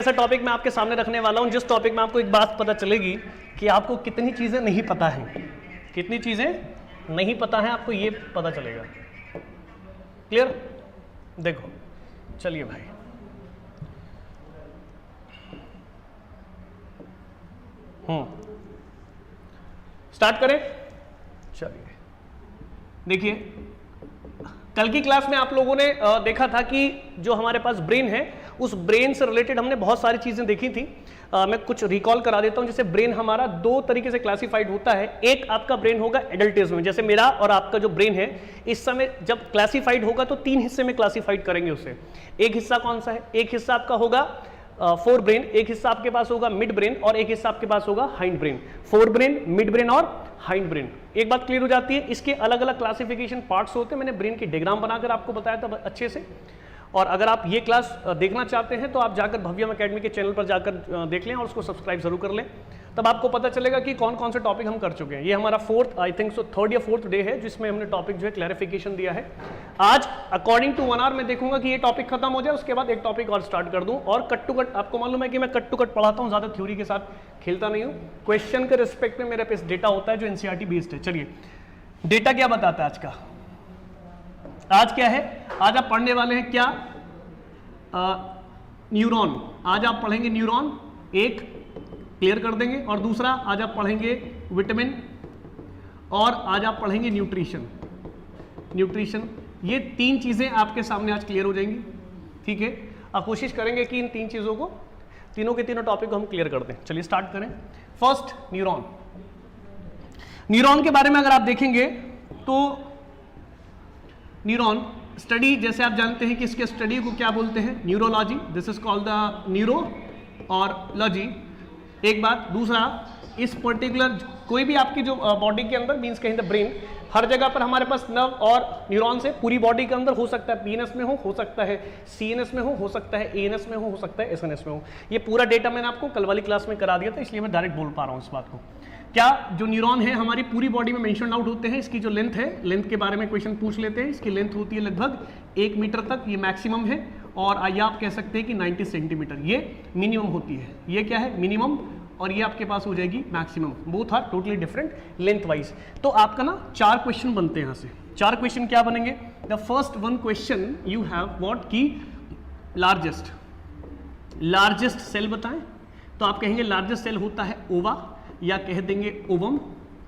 ऐसा टॉपिक मैं आपके सामने रखने वाला हूं जिस टॉपिक में आपको एक बात पता चलेगी कि आपको कितनी चीजें नहीं पता हैं, कितनी चीजें नहीं पता है आपको ये पता चलेगा। क्लियर? देखो चलिए भाई, स्टार्ट करें। चलिए देखिए, कल की क्लास में आप लोगों ने देखा था कि जो हमारे पास ब्रेन है उस ब्रेन से रिलेटेड हमने बहुत सारी चीजें देखी थी। मैं कुछ रिकॉल करा देता हूं। जैसे ब्रेन हमारा दो तरीके से क्लासिफाइड होता है। एक आपका ब्रेन होगा एडल्ट एज में, जैसे मेरा और आपका जो ब्रेन है इस समय जब क्लासिफाइड होगा तो तीन हिस्से में क्लासिफाइड करेंगे उसे। एक हिस्सा कौन सा है? एक हिस्सा आपका होगा फोर ब्रेन, एक हिस्सा आपके पास होगा मिड ब्रेन और एक हिस्सा आपके पास होगा hind brain. Fore brain, mid brain और हाइंड ब्रेन। एक बात क्लियर हो जाती है, इसके अलग अलग क्लासिफिकेशन पार्ट्स होते हैं। मैंने ब्रेन की डायग्राम बनाकर आपको बताया था अच्छे से। और अगर आप ये क्लास देखना चाहते हैं तो आप जाकर भव्यम अकेडमी के चैनल पर जाकर देख लें और उसको सब्सक्राइब जरूर कर लें, तब आपको पता चलेगा कि कौन कौन से टॉपिक हम कर चुके हैं। ये हमारा fourth, I think so third या फोर्थ डे है जिसमें हमने टॉपिक जो है क्लैरिफिकेशन दिया है। आज अकॉर्डिंग टू 1 आवर मैं देखूंगा कि ये टॉपिक खत्म हो जाए, उसके बाद एक टॉपिक और स्टार्ट कर दूं। और कट टू कट, आपको मालूम है कि मैं कट टू कट पढ़ाता हूं, ज्यादा थ्योरी के साथ खेलता नहीं हूं। क्वेश्चन के रिस्पेक्ट में मेरे पास डेटा होता है जो एनसीईआरटी बेस्ड है। चलिए, डेटा क्या बताता है आज का? आज क्या है? आज आप पढ़ने वाले हैं क्या? न्यूरॉन। आज आप पढ़ेंगे न्यूरॉन, एक क्लियर कर देंगे। और दूसरा आज आप पढ़ेंगे विटामिन, और आज आप पढ़ेंगे न्यूट्रिशन। न्यूट्रिशन, ये तीन चीजें आपके सामने आज क्लियर हो जाएंगी। ठीक है, आप कोशिश करेंगे कि इन तीन चीजों को, तीनों के तीनों टॉपिक को हम क्लियर कर दें। चलिए स्टार्ट करें। First, neuron. न्यूरॉन के बारे में अगर आप देखेंगे तो न्यूरॉन स्टडी, जैसे आप जानते हैं कि इसके स्टडी को क्या बोलते हैं? Neurology. This is called the neuro और लॉजी। एक बात। दूसरा, इस पर्टिकुलर कोई भी आपकी जो बॉडी के अंदर मींस कहीं द ब्रेन, हर जगह पर हमारे पास नर्व और न्यूरॉन से पूरी बॉडी के अंदर हो सकता है पीएनएस में हो सकता है सीएनएस में हो सकता है एएनएस में हो सकता है एसएनएस में हो। ये पूरा डेटा मैंने आपको कल वाली क्लास में करा दिया था, इसलिए मैं डायरेक्ट बोल पा रहा हूँ इस बात को। क्या जो न्यूरॉन है हमारी पूरी बॉडी में मेंशन आउट होते हैं। इसकी जो लेंथ है, लेंथ के बारे में क्वेश्चन पूछ लेते हैं। इसकी लेंथ होती है लगभग 1 मीटर तक, ये मैक्सिमम है। और आइए आप कह सकते हैं कि 90 सेंटीमीटर ये मिनिमम होती है। ये क्या है? मिनिमम। और ये आपके पास हो जाएगी maximum. Both are totally different length wise. तो आपका ना 4 क्वेश्चन बनते हैं यहाँ से। 4 क्वेश्चन क्या बनेंगे? The first one question you have what की लार्जेस्ट सेल बताएं। तो आप कहेंगे लार्जेस्ट सेल होता है ओवा, या कह देंगे ओवम।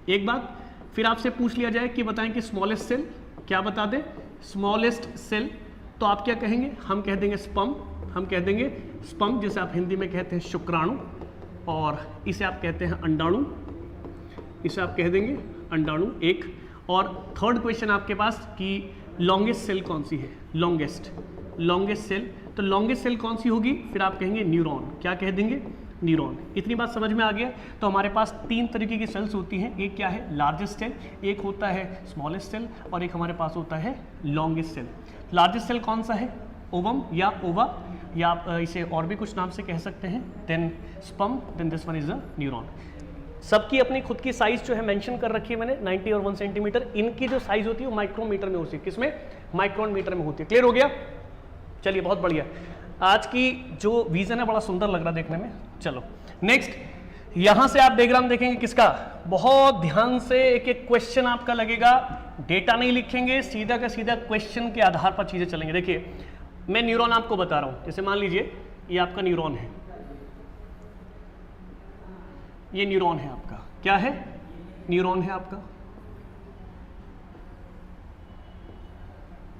एक बात फिर आपसे पूछ लिया जाए कि बताएं कि स्मॉलेस्ट सेल, क्या बता दें? Smallest cell. तो आप क्या कहेंगे? हम कह देंगे स्पर्म। हम कह देंगे स्पर्म, जिसे आप हिंदी में कहते हैं शुक्राणु, और इसे आप कहते हैं अंडाणु। इसे आप कह देंगे अंडाणु। एक और थर्ड क्वेश्चन आपके पास कि लॉन्गेस्ट सेल कौन सी है? Longest cell. तो लॉन्गेस्ट सेल कौन सी होगी? फिर आप कहेंगे न्यूरॉन। क्या कह देंगे? न्यूरॉन। इतनी बात समझ में आ गया? तो हमारे पास 3 तरीके की सेल्स होती हैं। एक क्या है? लार्जेस्ट सेल, एक होता है स्मॉलेस्ट सेल, और एक हमारे पास होता है लॉन्गेस्ट सेल। लार्जेस्ट सेल कौन सा है? ओवम या ओवा, या आप इसे और भी कुछ नाम से कह सकते हैं। Then sperm, then this one is a neuron. सबकी अपनी खुद की साइज जो है मेंशन कर रखी है मैंने, 90 और 1 सेंटीमीटर। इनकी जो साइज होती है वो माइक्रोमीटर में होती है। किसमें? माइक्रोन मीटर में होती है। क्लियर हो गया? चलिए, बहुत बढ़िया। आज की जो विजन है बड़ा सुंदर लग रहा है देखने में। चलो नेक्स्ट, यहां से आप डायग्राम देखेंगे किसका? बहुत ध्यान से एक एक क्वेश्चन आपका लगेगा। डेटा नहीं लिखेंगे, सीधा का सीधा क्वेश्चन के आधार पर चीजें चलेंगे। देखिए, मैं न्यूरॉन आपको बता रहा हूं। जैसे मान लीजिए ये आपका न्यूरॉन है, ये न्यूरॉन है आपका। क्या है? न्यूरॉन है आपका।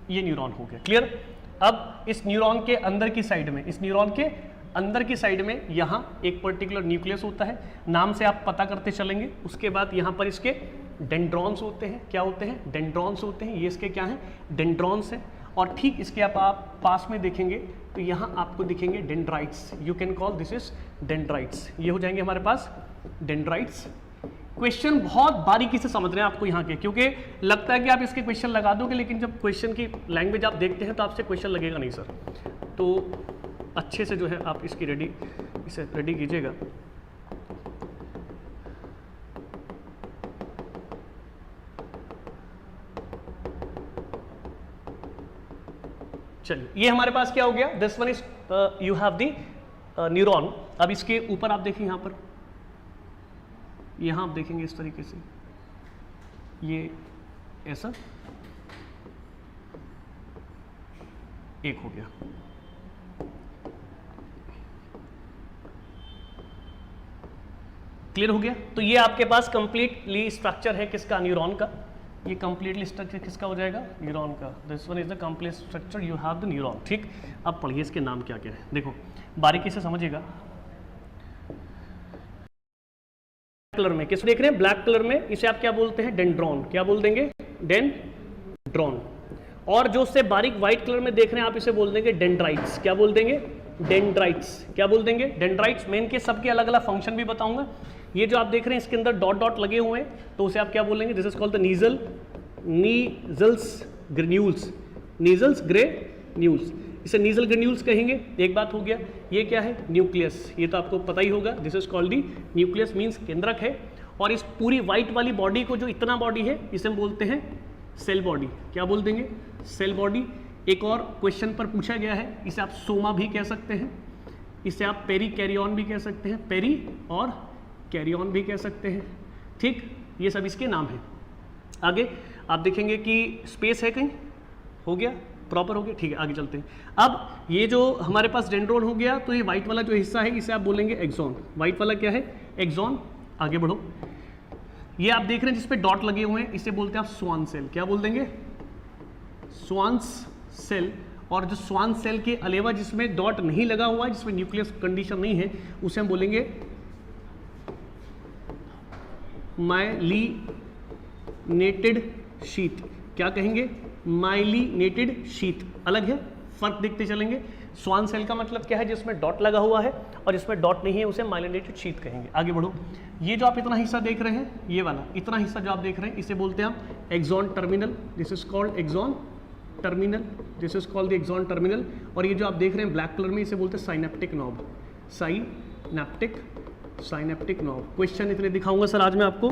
ये न्यूरॉन हो गया। क्लियर? अब इस न्यूरॉन के अंदर की साइड में, इस न्यूरॉन के अंदर की साइड में यहां एक पर्टिकुलर न्यूक्लियस होता है। नाम से आप पता करते चलेंगे। उसके बाद यहां पर इसके डेंड्रॉन्स होते हैं। क्या होते हैं? डेंड्रॉन्स होते हैं। ये इसके क्या हैं? डेंड्रॉन्स हैं। और ठीक इसके आप पास में देखेंगे तो यहां आपको दिखेंगे dendrites. You can call this is dendrites. ये हो जाएंगे हमारे पास डेंड्राइट्स। क्वेश्चन बहुत बारीकी से समझ रहे हैं आपको यहाँ के, क्योंकि लगता है कि आप इसके क्वेश्चन लगा दोगे, लेकिन जब क्वेश्चन की लैंग्वेज आप देखते हैं तो आपसे क्वेश्चन लगेगा नहीं सर। तो अच्छे से जो है आप इसे रेडी कीजिएगा। चलिए, ये हमारे पास क्या हो गया? This one is you have the neuron. अब इसके ऊपर आप देखें यहाँ पर, यहाँ आप देखेंगे इस तरीके से, ये ऐसा एक हो गया। क्लियर हो गया? तो ये आपके पास कंप्लीटली स्ट्रक्चर है किसका, न्यूरॉन का। ये कंप्लीटली स्ट्रक्चर किसका हो जाएगा, न्यूरॉन का। This one is the complete structure you have the neuron. ठीक, अब पढ़िए इसके नाम क्या क्या है, देखो बारीकी से समझिएगा। कलर में किस देख रहे हैं, ब्लैक कलर में, इसे आप क्या बोलते हैं, डेंड्रॉन। क्या बोल देंगे, डेंड्रॉन। और जो उससे बारीक व्हाइट कलर में देख रहे हैं आप, इसे बोल देंगे डेंड्राइट्स। क्या बोल देंगे, डेंड्राइट्स। क्या बोल देंगे, डेंड्राइट्स। मैं इनके सबके अलग अलग फंक्शन भी बताऊंगा। ये जो आप देख रहे हैं इसके अंदर डॉट डॉट लगे हुए हैं, तो उसे आप क्या बोलेंगे, this is called the Nissl's granules. Nissl's granules, इसे नीजल ग्रेन्यूल्स कहेंगे। एक बात हो गया। ये क्या है, न्यूक्लियस। ये तो आपको पता ही होगा, this is called the nucleus, means केंद्रक है। और इस पूरी व्हाइट वाली बॉडी को, जो इतना बॉडी है, इसे हम बोलते हैं सेल बॉडी। क्या बोल देंगे, सेल बॉडी। एक और क्वेश्चन पर पूछा गया है, इसे आप सोमा भी कह सकते हैं, इसे आप पेरी कैरियन भी कह सकते हैं, पेरी और कैरियन भी कह सकते हैं। ठीक, ये सब इसके नाम हैं। आगे आप देखेंगे कि स्पेस है कहीं, हो गया, प्रॉपर हो गया। ठीक है, आगे चलते हैं। अब ये जो हमारे पास डेंड्रॉन हो गया, तो ये व्हाइट वाला जो हिस्सा है इसे आप बोलेंगे एक्सॉन। व्हाइट वाला क्या है, एक्सॉन। आगे बढ़ो, ये आप देख रहे हैं जिसपे डॉट लगे हुए हैं, इसे बोलते हैं आप स्वान सेल। क्या बोल देंगे, स्वान्स सेल। और जो स्वान सेल के अलावा जिसमें डॉट नहीं लगा हुआ है, जिसमें न्यूक्लियस कंडीशन नहीं है, उसे हम बोलेंगे माइलिनेटेड शीथ। क्या कहेंगे, माइलिनेटेड शीथ। अलग है, फर्क देखते चलेंगे। स्वान सेल का मतलब क्या है, जिसमें डॉट लगा हुआ है, और जिसमें डॉट नहीं है उसे माइलिनेटेड शीथ कहेंगे। आगे बढ़ो, ये जो आप इतना हिस्सा देख रहे हैं, ये वाला इतना हिस्सा जो आप देख रहे हैं, इसे बोलते हैं आप axon terminal. This is called axon terminal, this is called the axon terminal. और ये जो आप देख रहे हैं ब्लैक कलर में, इसे बोलते हैं synaptic knob. Synaptic knob. Question इतने दिखाऊंगा सर आज मैं आपको,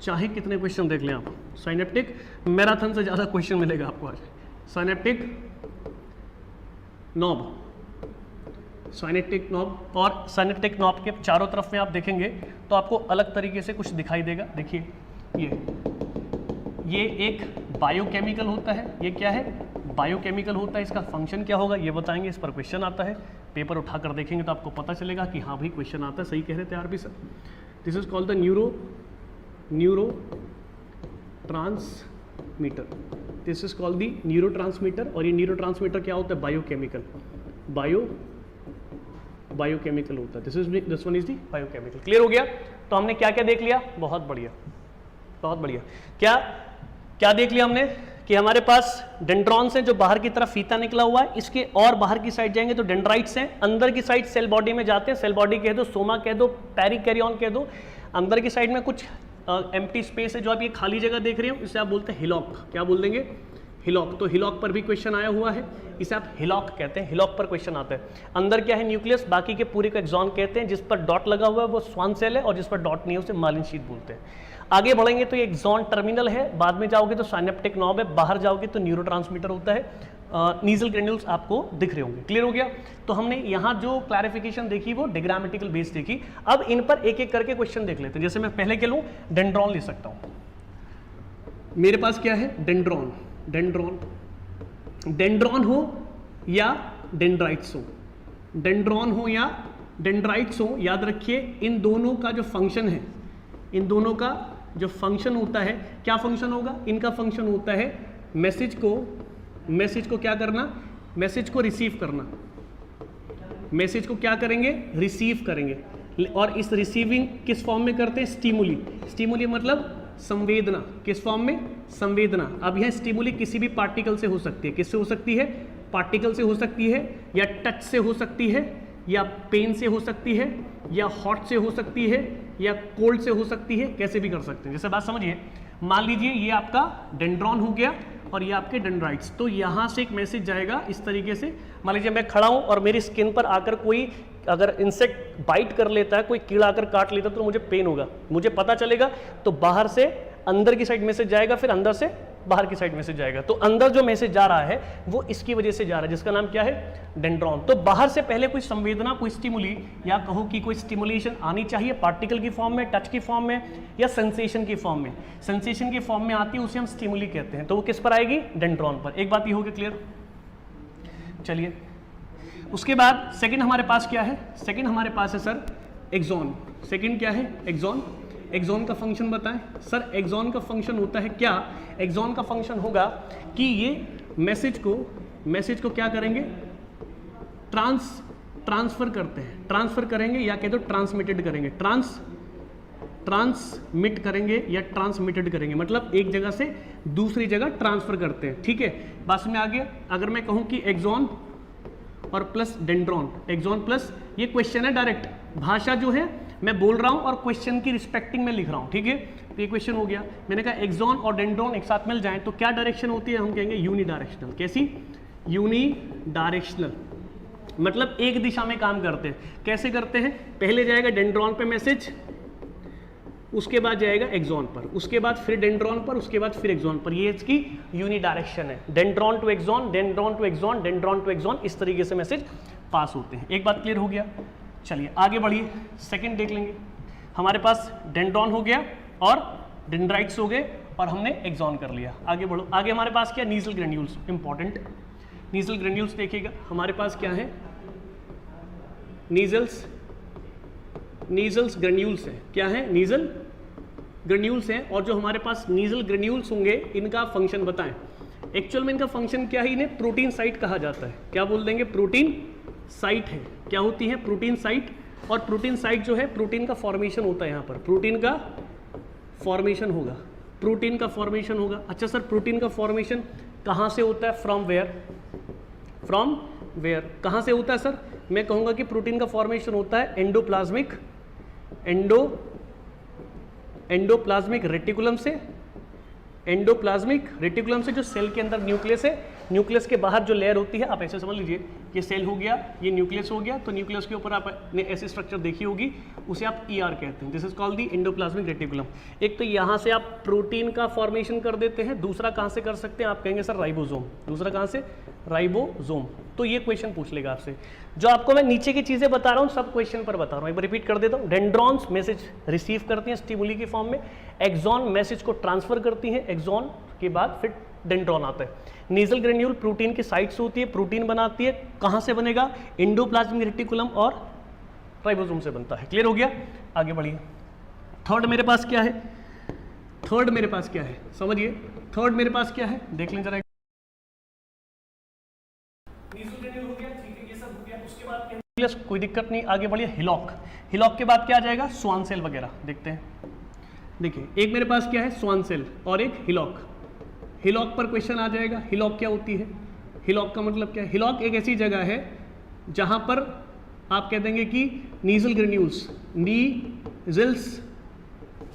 चाहे कितने क्वेश्चन देख लें आप। साइनेप्टिक मैराथन से ज़्यादा क्वेश्चन मिलेगा आपको आज। Synaptic knob, synaptic knob. और साइनेप्टिक नॉब के चारों तरफ में आप देखेंगे तो आपको अलग तरीके से कुछ दिखाई देगा। देखिए, ये एक बायोकेमिकल होता है। ये क्या है, बायोकेमिकल होता है। इसका फंक्शन क्या होगा ये बताएंगे, इस पर क्वेश्चन आता है। पेपर उठाकर देखेंगे तो आपको पता चलेगा कि हाँ भाई क्वेश्चन आता है। सही कह रहे थे RP sir. This is called the neuro transmitter. This is called the neuro transmitter. और ये न्यूरो ट्रांसमीटर क्या होता है, बायोकेमिकल। बायोकेमिकल होता है। This one is the biochemical. Clear हो गया? तो हमने क्या क्या देख लिया, बहुत बढ़िया, बहुत बढ़िया। क्या देख लिया हमने कि हमारे पास डेंड्रॉन्स हैं जो बाहर की तरफ फीता निकला हुआ है, इसके और बाहर की साइड जाएंगे तो डेंड्राइट्स हैं, अंदर की साइड सेल बॉडी में जाते हैं। सेल बॉडी कह दो, सोमा कह दो, पेरिकैरियन कह दो। अंदर की साइड में कुछ एम्प्टी स्पेस है, जो आप ये खाली जगह देख रहे हो, इसे आप बोलते हैं हिलॉक। क्या बोल देंगे, हिलॉक। तो हिलॉक पर भी क्वेश्चन आया हुआ है, इसे आप हिलॉक कहते हैं। हिलॉक पर क्वेश्चन आता है। अंदर क्या है, न्यूक्लियस। बाकी के पूरे को एक्सॉन कहते हैं। जिस पर डॉट लगा हुआ है वो स्वान सेल है, और जिस पर डॉट नहीं है उसे मालिन शीथ बोलते हैं। आगे बढ़ेंगे तो ये एक्सॉन टर्मिनल है, बाद में जाओगे तो साइनेप्टिक नॉब है, बाहर जाओगे तो न्यूरोट्रांसमीटर होता है। नीजल ग्रेन्यूल्स आपको दिख रहे होंगे। क्लियर हो गया? तो हमने यहाँ जो क्लैरिफिकेशन देखी वो डिग्रामेटिकल बेस देखी। अब इन पर एक एक करके क्वेश्चन देख लेते हैं। जैसे मैं पहले के लूँ, डेंड्रॉन ले सकता हूँ। मेरे पास क्या है, डेंड्रॉन। डेंड्रॉन हो या डेंड्राइट्स हो, डेंड्रॉन हो या डेंड्राइट्स हो, याद रखिए इन दोनों का जो फंक्शन है, इन दोनों का जो फंक्शन होता है, क्या फंक्शन होगा, इनका फंक्शन होता है मैसेज को क्या करना, मैसेज को रिसीव करना। मैसेज को क्या करेंगे, रिसीव करेंगे। और इस रिसीविंग किस फॉर्म में करते हैं, स्टिमुली। स्टिमुली मतलब संवेदना। किस फॉर्म में, संवेदना। अब यह स्टिमुली किसी भी पार्टिकल से हो सकती है। किससे हो सकती है, पार्टिकल से हो सकती है, या टच से हो सकती है, या पेन से हो सकती है, या हॉट से हो सकती है, या कोल्ड से हो सकती है। कैसे भी कर सकते हैं। जैसे बात समझिए, मान लीजिए ये आपका डेंड्रॉन हो गया और ये आपके डेंड्राइट्स। तो यहाँ से एक मैसेज जाएगा इस तरीके से। मान लीजिए मैं खड़ा हूँ और मेरी स्किन पर आकर कोई अगर इंसेक्ट बाइट कर लेता है, कोई कीड़ा आकर काट लेता है, तो मुझे पेन होगा, मुझे पता चलेगा। तो बाहर से अंदर की साइड मैसेज जाएगा, फिर अंदर से बाहर की साइड मैसेज जाएगा। तो अंदर जो मैसेज जा रहा है वो इसकी वजह से जा रहा है, जिसका नाम क्या है, डेंड्रॉन। तो बाहर से पहले कोई संवेदना, कोई स्टिमुली या कहो कि कोई स्टिमुलेशन आनी चाहिए, पार्टिकल की फॉर्म में, टच की फॉर्म में या सेंसेशन की फॉर्म में। सेंसेशन की फॉर्म में आती है, उसे हम स्टिमुली कहते हैं। तो वो किस पर आएगी, डेंड्रॉन पर। एक बात ये होगी क्लियर। चलिए उसके बाद सेकंड हमारे पास क्या है, सेकंड हमारे पास है सर एक्सॉन। सेकंड क्या है, एक्सॉन। एक्सॉन का फंक्शन बताएं सर। एक्सॉन का फंक्शन होता है क्या, एक्सॉन का फंक्शन होगा कि ये मैसेज को क्या करेंगे, ट्रांसफर करते हैं, ट्रांसफर करेंगे या कह दो ट्रांसमिटेड करेंगे, ट्रांसमिट करेंगे या ट्रांसमिटेड करेंगे, मतलब एक जगह से दूसरी जगह ट्रांसफर करते हैं। ठीक है, बात में आ गया। अगर मैं कहूं कि एक्सॉन और प्लस डेंड्रॉन, एक्सॉन प्लस, ये क्वेश्चन है डायरेक्ट, भाषा जो है मैं बोल रहा हूं और क्वेश्चन की रिस्पेक्टिंग में लिख रहा हूं। ठीक है, तो ये क्वेश्चन हो गया। मैंने कहा एक्सॉन और डेंड्रॉन एक साथ मिल जाएं तो क्या डायरेक्शन होती है, हम कहेंगे यूनिडायरेक्शनल। कैसी, यूनिडायरेक्शनल, मतलब एक दिशा में काम करते हैं। कैसे करते हैं, पहले जाएगा डेंड्रॉन पे मैसेज, उसके बाद जाएगा एक्सॉन पर, उसके बाद फिर डेंड्रॉन पर, उसके बाद फिर एक्सॉन पर। ये इसकी यूनिडायरेक्शन है, dendron to axon, dendron to axon, dendron to axon, इस तरीके से मैसेज पास होते हैं। एक बात क्लियर हो गया। चलिए आगे बढ़िए, सेकंड देख लेंगे। हमारे पास डेंड्रॉन हो गया और डेंड्राइट्स हो गए और हमने एक्सॉन कर लिया। आगे बढ़ो, आगे हमारे पास क्या, nasal granules, important. Nasal granules देखिएगा, हमारे पास क्या है, नीजल्स ग्रेन्यूल्स है। क्या है, नीजल ग्रेन्यूल्स हैं। और जो हमारे पास नीजल ग्रेन्यूल्स होंगे, इनका फंक्शन बताएं। एक्चुअल में इनका फंक्शन क्या है, इन्हें प्रोटीन साइट कहा जाता है। क्या बोल देंगे, प्रोटीन साइट है। क्या होती है, प्रोटीन साइट। और प्रोटीन साइट जो है, प्रोटीन का फॉर्मेशन होता है यहाँ पर, प्रोटीन का फॉर्मेशन होगा, प्रोटीन का फॉर्मेशन होगा। अच्छा सर, प्रोटीन का फॉर्मेशन कहाँ से होता है, फ्रॉम वेयर, फ्रॉम वेयर, कहाँ से होता है सर, मैं कहूँगा कि प्रोटीन का फॉर्मेशन होता है एंडोप्लाज्मिक रेटिकुलम से, एंडोप्लाज्मिक रेटिकुलम से, जो सेल के अंदर न्यूक्लियस है, न्यूक्लियस के बाहर जो लेयर होती है, आप ऐसे समझ लीजिए, ये सेल हो गया, ये न्यूक्लियस हो गया, तो न्यूक्लियस के ऊपर आपने ऐसी स्ट्रक्चर देखी होगी, उसे आप ईआर कहते हैं। This is called the endoplasmic reticulum. एक तो यहाँ से आप प्रोटीन का फॉर्मेशन कर देते हैं, दूसरा कहाँ से कर सकते हैं, आप कहेंगे सर राइबोसोम, दूसरा कहाँ से, राइबोसोम। तो ये क्वेश्चन पूछ लेगा आपसे। जो आपको मैं नीचे की चीजें बता रहा हूँ सब क्वेश्चन पर बता रहा हूँ, एक बार रिपीट कर देता हूँ। डेंड्रॉन्स मैसेज रिसीव करती हैं स्टिमुली की फॉर्म में, एक्सॉन मैसेज को ट्रांसफर करती हैं, एक्सॉन के बाद फिर डेंड्रॉन आता है। नीजल ग्रेन्यूल प्रोटीन की साइट से होती है, प्रोटीन बनाती है, कहाँ से बनेगा, एंडोप्लाज्मिक रेटिकुलम और राइबोसोम से बनता है। क्लियर हो गया, आगे बढ़िए। थर्ड मेरे पास क्या है, थर्ड मेरे पास क्या है, समझिए, थर्ड मेरे पास क्या है, देख लें जरा। कोई दिक्कत नहीं, आगे बढ़िए। हिलॉक, हिलॉक के बाद क्या आ जाएगा, स्वान सेल वगैरह देखते हैं। देखिए एक मेरे पास क्या है, स्वान सेल और एक हिलॉक। हिलॉक पर क्वेश्चन आ जाएगा, हिलॉक क्या होती है, हिलॉक का मतलब क्या है। हिलॉक एक ऐसी जगह है जहां पर आप कह देंगे कि नीजल ग्रेन्यूल्स,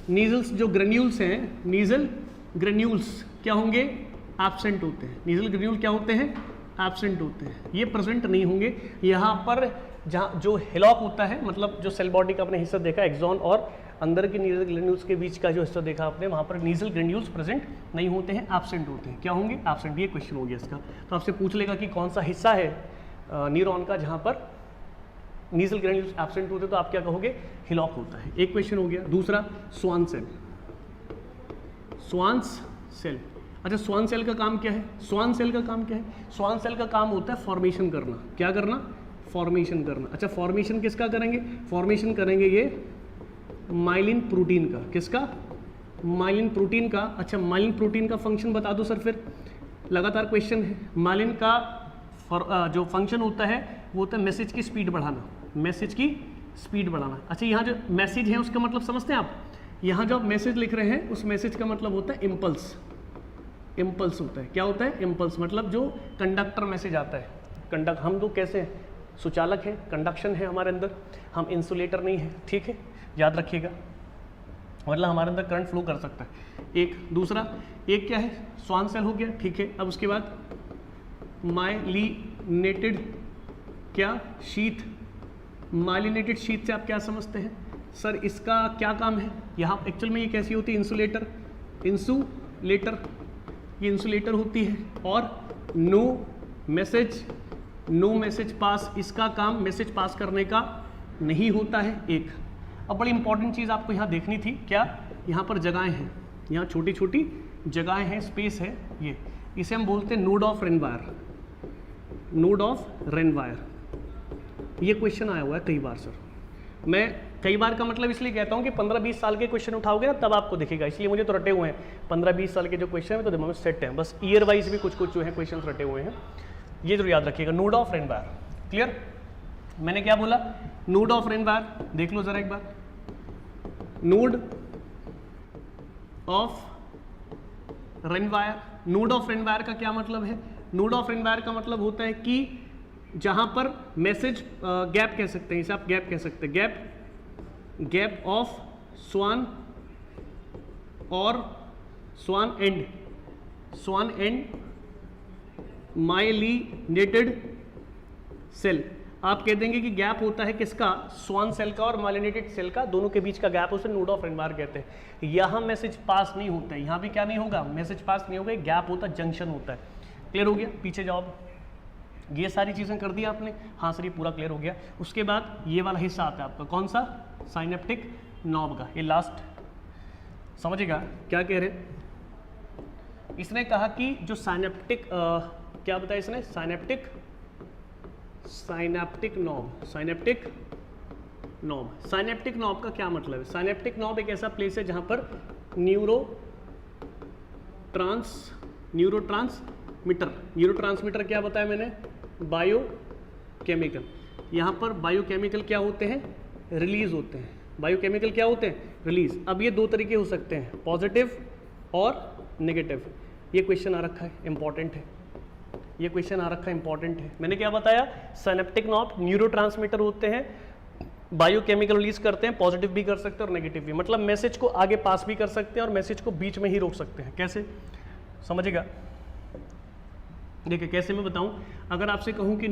नीजल्स जो ग्रेन्यूल्स हैं, नीजल ग्रेन्यूल्स क्या होंगे, एब्सेंट होते हैं। नीजल ग्रेन्यूल क्या होते हैं, एब्सेंट होते हैं, ये प्रेजेंट नहीं होंगे। यहाँ पर जहाँ जो हिलॉक होता है, मतलब जो सेल बॉडी का आपने हिस्सा देखा, एक्सॉन और अंदर के नीजल ग्रेन्यूल्स के बीच का जो हिस्सा देखा आपने, वहाँ पर नीजल ग्रेन्यूल्स प्रेजेंट नहीं होते हैं, एब्सेंट होते हैं। क्या होंगे, एब्सेंट। ये क्वेश्चन हो गया इसका। तो आपसे पूछ लेगा कि कौन सा हिस्सा है न्यूरॉन का जहाँ पर नीजल ग्रेन्यूल्स एब्सेंट होते, तो आप क्या कहोगे, हिलॉक होता है। एक क्वेश्चन हो गया। दूसरा स्वान सेल, स्वान्स सेल। अच्छा स्वान सेल का काम क्या है, स्वान सेल का काम क्या है, स्वान सेल का काम होता है फॉर्मेशन करना। क्या करना, फॉर्मेशन करना। अच्छा फॉर्मेशन किसका करेंगे, फॉर्मेशन करेंगे ये माइलिन प्रोटीन का। किसका, माइलिन प्रोटीन का। अच्छा माइलिन प्रोटीन का फंक्शन बता दो सर, फिर लगातार क्वेश्चन है। माइलिन का जो फंक्शन होता है वो होता है मैसेज की स्पीड बढ़ाना, मैसेज की स्पीड बढ़ाना। अच्छा यहाँ जो मैसेज है उसका मतलब समझते हैं आप, यहाँ जो आप मैसेज लिख रहे हैं उस मैसेज का मतलब होता है इम्पल्स, इम्पल्स होता है। क्या होता है, इम्पल्स, मतलब जो कंडक्टर मैसेज आता है। कंडक्ट, हम लोग कैसे हैं, सुचालक है, कंडक्शन है हमारे अंदर, हम इंसुलेटर नहीं है, ठीक है, याद रखिएगा, मतलब हमारे अंदर करंट फ्लो कर सकता है। एक दूसरा, एक क्या है, स्वान सेल हो गया, ठीक है। अब उसके बाद माइलिनेटेड क्या शीथ, माइलिनेटेड शीथ से आप क्या समझते हैं सर, इसका क्या काम है। यहाँ एक्चुअल में ये कैसी होती है, इंसुलेटर, इंसुलेटर, ये इंसुलेटर होती है। और नो मैसेज पास, इसका काम मैसेज पास करने का नहीं होता है एक। अब बड़ी इंपॉर्टेंट चीज़ आपको यहाँ देखनी थी, क्या यहाँ पर जगहें हैं, यहाँ छोटी छोटी जगहें हैं, स्पेस है, ये इसे हम बोलते हैं node of Ranvier, node of रेनवायर। ये क्वेश्चन आया हुआ है कई बार सर। मैं कई बार का मतलब इसलिए कहता हूँ कि 15-20 साल के क्वेश्चन उठाओगे ना तब आपको दिखेगा, इसलिए मुझे तो रटे हुए हैं 15-20 साल के जो क्वेश्चन है तो दिमाग में सेट हैं, बस ईयर वाइज भी कुछ कुछ जो है क्वेश्चन रटे हुए हैं, ये जरूर याद रखिएगा। Node of रेनवायर, clear? मैंने क्या बोला? नोड ऑफ रेनवायर, देख लो जरा एक बार। Node of Ranvier, node of Ranvier का क्या मतलब है? नोड ऑफ रेनवायर का मतलब होता है कि जहां पर मैसेज गैप कह सकते हैं, इसे आप गैप कह सकते हैं, गैप ऑफ स्वान और स्वान एंड माइलिनेटेड सेल। आप कह देंगे कि गैप होता है किसका? स्वान सेल का और माइलिनेटेड सेल का, दोनों के बीच का गैप, उसे नोड ऑफ रेनवायर कहते हैं। यहां मैसेज पास नहीं होता है, यहां भी क्या नहीं होगा? मैसेज पास नहीं होगा, गैप होता, जंक्शन होता है। क्लियर हो गया? पीछे जाओ, ये सारी चीजें कर दी आपने। हाँ सर ये पूरा क्लियर हो गया। उसके बाद ये वाला हिस्सा आता है आपका, कौन सा? साइनेप्टिक नॉब का, ये लास्ट समझेगा क्या कह रहे हैं। इसने कहा कि जो साइनेप्टिक क्या बताया इसने? साइनेप्टिक नॉब का क्या मतलब है? साइनेप्टिक नॉब एक ऐसा प्लेस है जहां पर न्यूरोट्रांसमीटर क्या बताया मैंने? बायोकेमिकल। यहाँ पर बायोकेमिकल क्या होते हैं? रिलीज होते हैं। बायोकेमिकल क्या होते हैं? रिलीज। अब ये दो तरीके हो सकते हैं, पॉजिटिव और नेगेटिव। ये क्वेश्चन आ रखा है, इंपॉर्टेंट है, ये क्वेश्चन आ रखा है, इंपॉर्टेंट है। मैंने क्या बताया? सिनेप्टिक नॉब न्यूरोट्रांसमीटर होते हैं, बायोकेमिकल रिलीज करते हैं, पॉजिटिव भी कर सकते हैं और नेगेटिव भी, मतलब मैसेज को आगे पास भी कर सकते हैं और मैसेज को बीच में ही रोक सकते हैं। कैसे समझेगा? देखिए कैसे मैं बताऊं। अगर आपसे कहूं कि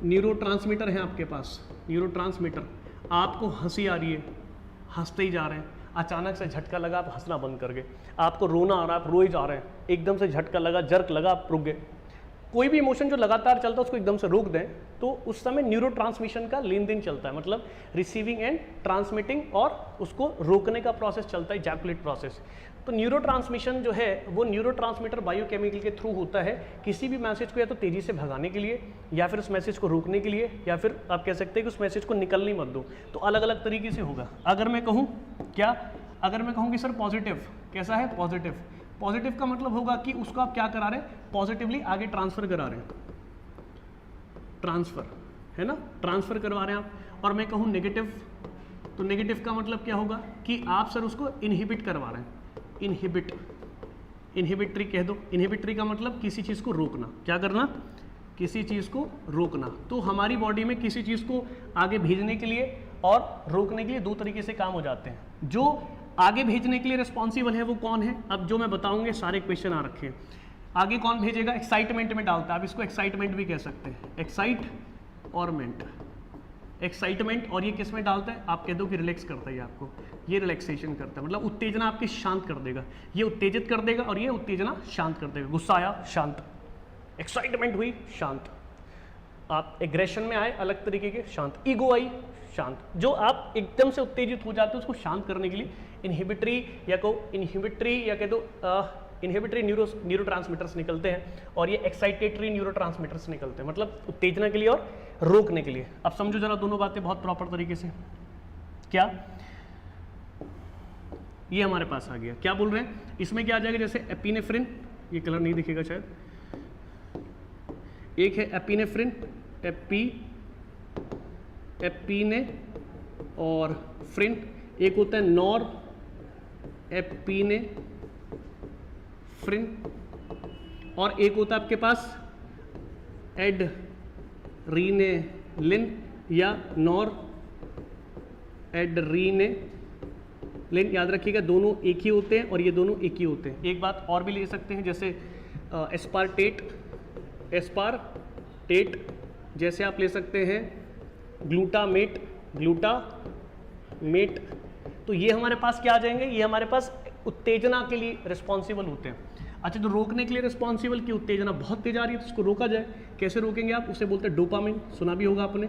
न्यूरोट्रांसमीटर है आपके पास, न्यूरोट्रांसमीटर, आपको हंसी आ रही है, हंसते ही जा रहे हैं, अचानक से झटका लगा, आप हंसना बंद कर गए। आपको रोना आ रहा है, आप रोए जा रहे हैं, एकदम से झटका लगा, जर्क लगा, आप रुक गए। कोई भी इमोशन जो लगातार चलता है उसको एकदम से रोक दें तो उस समय न्यूरोट्रांसमिशन का लेन देन चलता है, मतलब रिसीविंग एंड ट्रांसमिटिंग, और उसको रोकने का प्रोसेस चलता है, इजैकुलेट प्रोसेस। तो न्यूरोट्रांसमिशन जो है वो न्यूरोट्रांसमीटर बायोकेमिकल के थ्रू होता है, किसी भी मैसेज को या तो तेजी से भगाने के लिए, या फिर उस मैसेज को रोकने के लिए, या फिर आप कह सकते हैं कि उस मैसेज को निकलने मत दो। तो अलग अलग तरीके से होगा। अगर मैं कहूँ क्या, अगर मैं कहूँ कि सर पॉजिटिव, कैसा है? पॉजिटिव। पॉजिटिव का मतलब होगा कि उसको आप क्या करा रहे हैं? पॉजिटिवली आगे ट्रांसफर करा रहे हैं, ट्रांसफर है ना, ट्रांसफर करवा रहे हैं आप। और मैं कहूँ नेगेटिव, तो नेगेटिव का मतलब क्या होगा कि आप सर उसको इनहिबिट करवा रहे हैं, इनहिबिटरी कह दो। इनहिबिटरी का मतलब किसी चीज़ को रोकना, क्या करना? किसी चीज़ को रोकना। तो हमारी बॉडी में किसी चीज़ को आगे भेजने के लिए और रोकने के लिए दो तरीके से काम हो जाते हैं। जो आगे भेजने के लिए रिस्पॉन्सिबल है वो कौन है? अब जो मैं बताऊंगे सारे क्वेश्चन आ रखे हैं। आगे कौन भेजेगा? एक्साइटमेंट में डालता है, आप इसको एक्साइटमेंट भी कह सकते हैं, एक्साइटमेंट। और ये किस में डालता है? आप कह दो कि रिलैक्स करता है, आपको ये रिलैक्सेशन करता है, मतलब उत्तेजना आपकी शांत कर देगा, ये उत्तेजित कर देगा और ये उत्तेजना शांत कर देगा। गुस्सा आया, शांत। एक्साइटमेंट हुई, शांत। आप एग्रेशन में आए, अलग तरीके के, शांत। ईगो आई, शांत। जो आप एकदम से उत्तेजित हो जाते हो उसको शांत करने के लिए इनहिबिटरी या कह दो इनहिबिटरी न्यूरोट्रांसमीटर्स निकलते हैं, और ये एक्साइटेटरी न्यूरोट्रांसमीटर्स निकलते हैं, मतलब उत्तेजना के लिए और रोकने के लिए। अब समझो जरा दोनों बातें बहुत प्रॉपर तरीके से। क्या ये हमारे पास आ गया? क्या बोल रहे हैं? इसमें क्या आ जाएगा? जैसे एपिनेफ्रिन, ये कलर नहीं दिखेगा शायद, एक है एपिनेफ्रिन, एपीने और फ्रिन, एक होता है नॉर एपिनेफ्रिन, और एक होता है आपके पास एड्रीनेलिन या नॉर एड्रीनेलिन। याद रखिएगा दोनों एक ही होते हैं और ये दोनों एक ही होते हैं। एक बात और भी ले सकते हैं, जैसे एस्पार्टेट, जैसे आप ले सकते हैं ग्लूटामेट। तो ये हमारे पास क्या आ जाएंगे? ये हमारे पास उत्तेजना के लिए रिस्पॉन्सिबल होते हैं। अच्छा, तो रोकने के लिए रिस्पॉन्सिबल की उत्तेजना बहुत तेज आ रही है तो उसको रोका जाए, कैसे रोकेंगे आप? उसे बोलते हैं डोपामिन, सुना भी होगा आपने।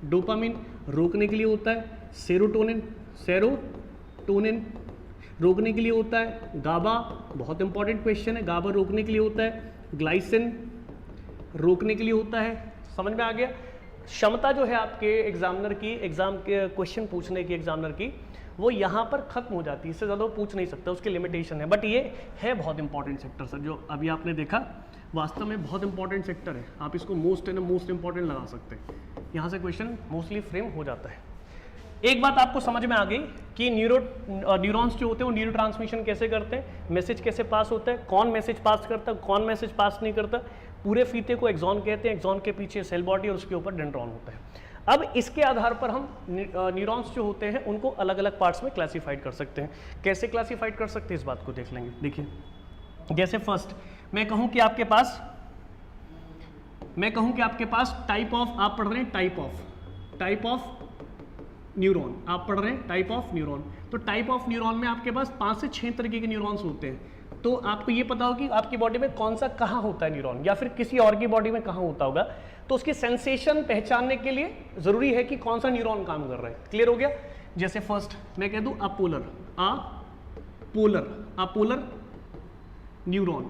डोपामिन रोकने के लिए होता है। सेरोटोनिन रोकने के लिए होता है। गाबा, बहुत इंपॉर्टेंट क्वेश्चन है, गाबा रोकने के लिए होता है। ग्लाइसिन रोकने के लिए होता है। समझ में आ गया? क्षमता जो है आपके एग्जामिनर की, एग्जाम के क्वेश्चन पूछने की एग्जामिनर की, वो यहाँ पर खत्म हो जाती है, इससे ज़्यादा वो पूछ नहीं सकता, उसकी लिमिटेशन है। बट ये है बहुत इंपॉर्टेंट सेक्टर सर, जो अभी आपने देखा वास्तव में बहुत इंपॉर्टेंट सेक्टर है। आप इसको मोस्ट इंपॉर्टेंट लगा सकते हैं, यहाँ से क्वेश्चन मोस्टली फ्रेम हो जाता है। एक बात आपको समझ में आ गई कि न्यूरॉन्स जो होते हैं वो न्यूरो ट्रांसमिशन कैसे करते हैं, मैसेज कैसे पास होता है, कौन मैसेज पास करता है, कौन मैसेज पास नहीं करता। पूरे फीते को एक्सॉन कहते हैं, एक्सॉन के पीछे सेल बॉडी और उसके ऊपर डेंड्रॉन होता है। अब इसके आधार पर हम न्यूरॉन्स जो होते हैं उनको अलग अलग पार्ट्स में क्लासीफाइड कर सकते हैं। कैसे क्लासीफाइड कर सकते हैं इस बात को देख लेंगे। देखिए, जैसे फर्स्ट मैं कहूं कि आपके पास टाइप ऑफ, आप पढ़ रहे हैं टाइप ऑफ न्यूरॉन, आप पढ़ रहे हैं टाइप ऑफ न्यूरॉन। तो टाइप ऑफ न्यूरॉन में आपके पास 5 से 6 तरीके के न्यूरॉन्स होते हैं। तो आपको ये पता हो कि आपकी बॉडी में कौन सा कहाँ होता है न्यूरॉन, या फिर किसी और की बॉडी में कहाँ होता होगा, तो उसकी सेंसेशन पहचानने के लिए जरूरी है कि कौन सा न्यूरॉन काम कर रहा है। क्लियर हो गया? जैसे फर्स्ट मैं कह दूं अपोलर न्यूरॉन।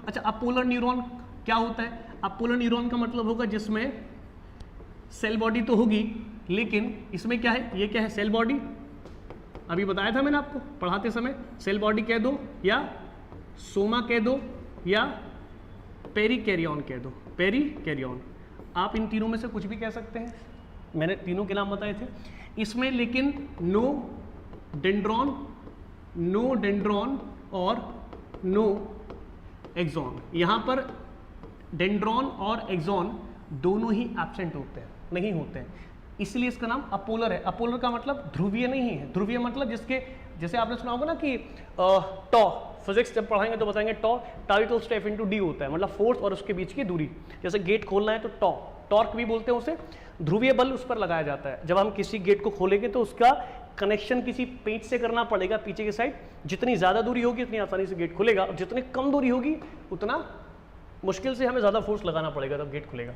अच्छा, अपोलर न्यूरॉन क्या होता है? अपोलर न्यूरॉन का मतलब होगा जिसमें सेल बॉडी तो होगी, लेकिन इसमें क्या है, ये क्या है, सेल बॉडी। अभी बताया था मैंने आपको पढ़ाते समय, सेल बॉडी कह दो या सोमा कह दो या पेरिकैरियन कह दो, पेरिकैरियन। आप इन तीनों में से कुछ भी कह सकते हैं, मैंने तीनों के नाम बताए थे इसमें, लेकिन नो डेंड्रॉन और नो एक्सॉन। यहाँ पर डेंड्रॉन और एक्सॉन दोनों ही एब्सेंट होते हैं, नहीं होते हैं, इसलिए इसका नाम अपोलर है। अपोलर का मतलब ध्रुवीय नहीं है। ध्रुवीय मतलब जिसके, जैसे आपने सुना होगा ना कि टॉ, फिजिक्स जब पढ़ाएंगे तो बताएंगे टाउ स्टेप इनटू डी होता है, मतलब फोर्स और उसके बीच की दूरी। जैसे गेट खोलना है तो टॉर्क भी बोलते हैं उसे, ध्रुवीय बल उस पर लगाया जाता है। जब हम किसी गेट को खोलेंगे तो उसका कनेक्शन किसी पेंच से करना पड़ेगा पीछे की साइड, जितनी ज़्यादा दूरी होगी उतनी आसानी से गेट खुलेगा, और जितनी कम दूरी होगी उतना मुश्किल से हमें ज़्यादा फोर्स लगाना पड़ेगा तब गेट खुलेगा।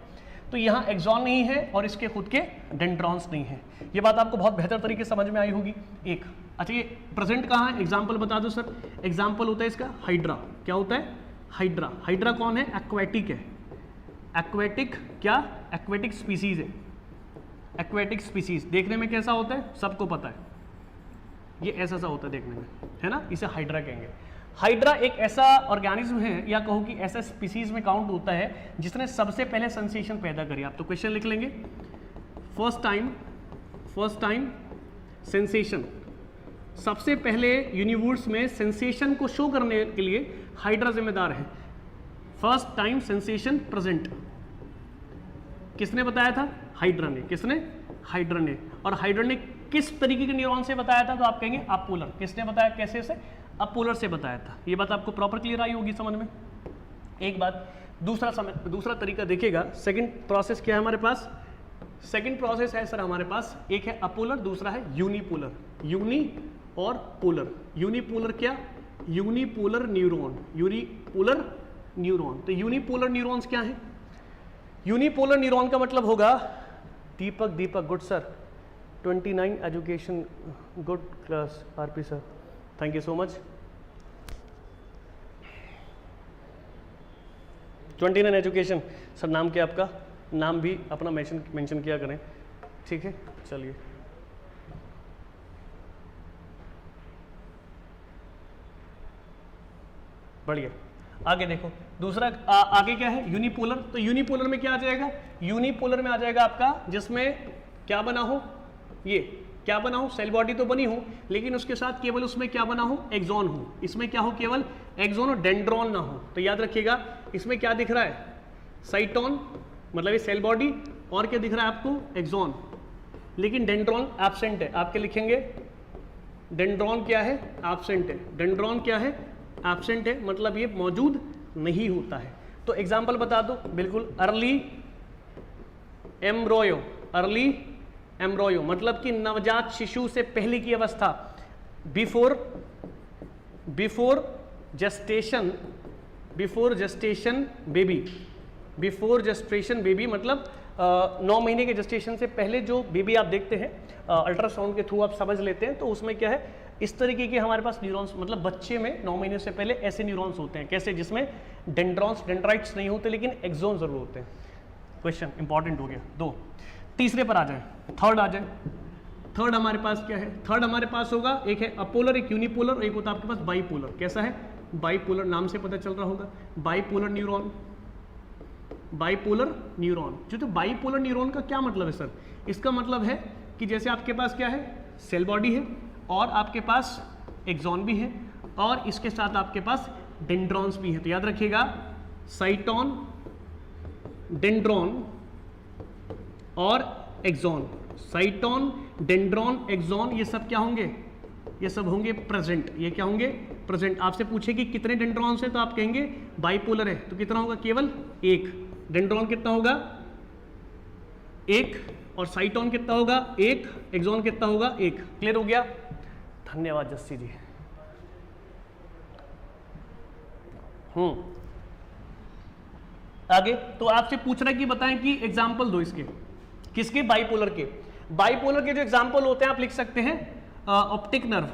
तो यहाँ एक्सॉन नहीं है और इसके खुद के डेंड्रॉन्स नहीं है। ये बात आपको बहुत बेहतर तरीके से समझ में आई होगी। एक, अच्छा ये प्रेजेंट कहाँ है, एग्जाम्पल बता दो सर। एग्जाम्पल होता है इसका हाइड्रा। क्या होता है? हाइड्रा। हाइड्रा कौन है? एक्वेटिक है। एक्वेटिक क्या? एक्वेटिक स्पीसीज है। एक्वेटिक स्पीसीज देखने में कैसा होता है सबको पता है, ये ऐसा सा होता है देखने में, है ना, इसे हाइड्रा कहेंगे। हाइड्रा एक ऐसा ऑर्गेनिज्म है, या कहो कि ऐसा स्पीसीज में काउंट होता है जिसने सबसे पहले सेंसेशन पैदा करी। आप तो क्वेश्चन लिख लेंगे, फर्स्ट टाइम सेंसेशन। सबसे पहले यूनिवर्स में सेंसेशन को शो करने के लिए हाइड्रा जिम्मेदार है। फर्स्ट टाइम सेंसेशन प्रेजेंट किसने बताया था? हाइड्रा ने। किसने? हाइड्रा ने। और हाइड्रा ने किस तरीके के न्यूरॉन से बताया था? तो आप कहेंगे अपोलर। किसने बताया? कैसे से? अपोलर से बताया था। ये बात आपको प्रॉपर क्लियर आई होगी समझ में। एक बात, दूसरा तरीका देखिएगा। सेकंड प्रोसेस क्या है हमारे पास? सेकंड प्रोसेस है सर हमारे पास, एक है अपोलर, दूसरा है यूनिपोलर। यूनी और पोलर। यूनिपोलर क्या? Unipolar neuron. Unipolar neuron. तो यूनिपोलर न्यूरॉन्स क्या है? यूनिपोलर न्यूरॉन का मतलब होगा, Deepak good sir, 29 education, good class RP sir, thank you so much. 29 education sir, नाम क्या आपका? नाम भी अपना मेंशन किया करें, ठीक है। चलिए बढ़िया, आगे देखो। दूसरा आगे क्या है? यूनिपोलर। तो यूनिपोलर में क्या आ जाएगा? यूनिपोलर में आ जाएगा आपका जिसमें क्या बना हो, ये क्या बना हो, सेल बॉडी तो बनी हो, लेकिन उसके साथ केवल उसमें क्या बना हो? एक्सॉन हो। इसमें क्या हो? केवल एक्सॉन और डेंड्रॉन ना हो। तो याद रखिएगा, इसमें क्या दिख रहा है? साइटोन, मतलब ये सेल बॉडी, और क्या दिख रहा है आपको? एक्सॉन, लेकिन डेंड्रॉन एब्सेंट है। आपके लिखेंगे डेंड्रॉन क्या है? एब्सेंट है। डेंड्रॉन क्या है? एब्सेंट है, मतलब ये मौजूद नहीं होता है। तो एग्जाम्पल बता दो। बिल्कुल, अर्ली एम्ब्रोयो। अर्ली एम्ब्रोयो मतलब कि नवजात शिशु से पहले की अवस्था। बिफोर जेस्टेशन बेबी मतलब 9 महीने के जेस्टेशन से पहले जो बेबी आप देखते हैं अल्ट्रासाउंड के थ्रू आप समझ लेते हैं, तो उसमें क्या है, इस तरीके के हमारे पास न्यूरॉन्स, मतलब बच्चे में 9 महीने से पहले ऐसे न्यूरॉन्स होते हैं। कैसे? जिसमें डेंड्राइट्स नहीं होते लेकिन एक्सोन जरूर होते हैं। क्वेश्चन इंपॉर्टेंट हो गया। 2 तीसरे पर आ जाए, थर्ड आ जाए। थर्ड हमारे पास क्या है? थर्ड हमारे पास होगा, एक है अपोलर, एक यूनिपोलर और एक होता है आपके पास बाईपोलर। कैसा है? बाईपोलर, नाम से पता चल रहा होगा। Bipolar neuron, bipolar neuron. जो तो बाईपोलर न्यूरॉन का क्या मतलब है सर? इसका मतलब है कि जैसे आपके पास क्या है, सेल बॉडी है और आपके पास एक्सॉन भी है और इसके साथ आपके पास डेंड्रॉन्स भी है। तो याद रखिएगा, साइटोन, डेंड्रॉन और एक्सॉन। साइटोन, डेंड्रॉन, एक्सॉन, ये सब क्या होंगे? ये सब होंगे प्रेजेंट। ये क्या होंगे? प्रेजेंट। आपसे पूछे कि कितने डेंड्रॉन्स हैं तो आप कहेंगे बाईपोलर है, तो कितना होगा? केवल 1। डेंड्रॉन कितना होगा? 1। और साइटोन कितना होगा? 1। एक्सॉन कितना होगा? 1। क्लियर हो गया? धन्यवाद जस्सी जी। आगे तो आपसे पूछ रहा है कि बताएं कि एग्जाम्पल दो इसके। किसके? बाईपोलर के। बाईपोलर के जो एग्जाम्पल होते हैं आप लिख सकते हैं ऑप्टिक नर्व,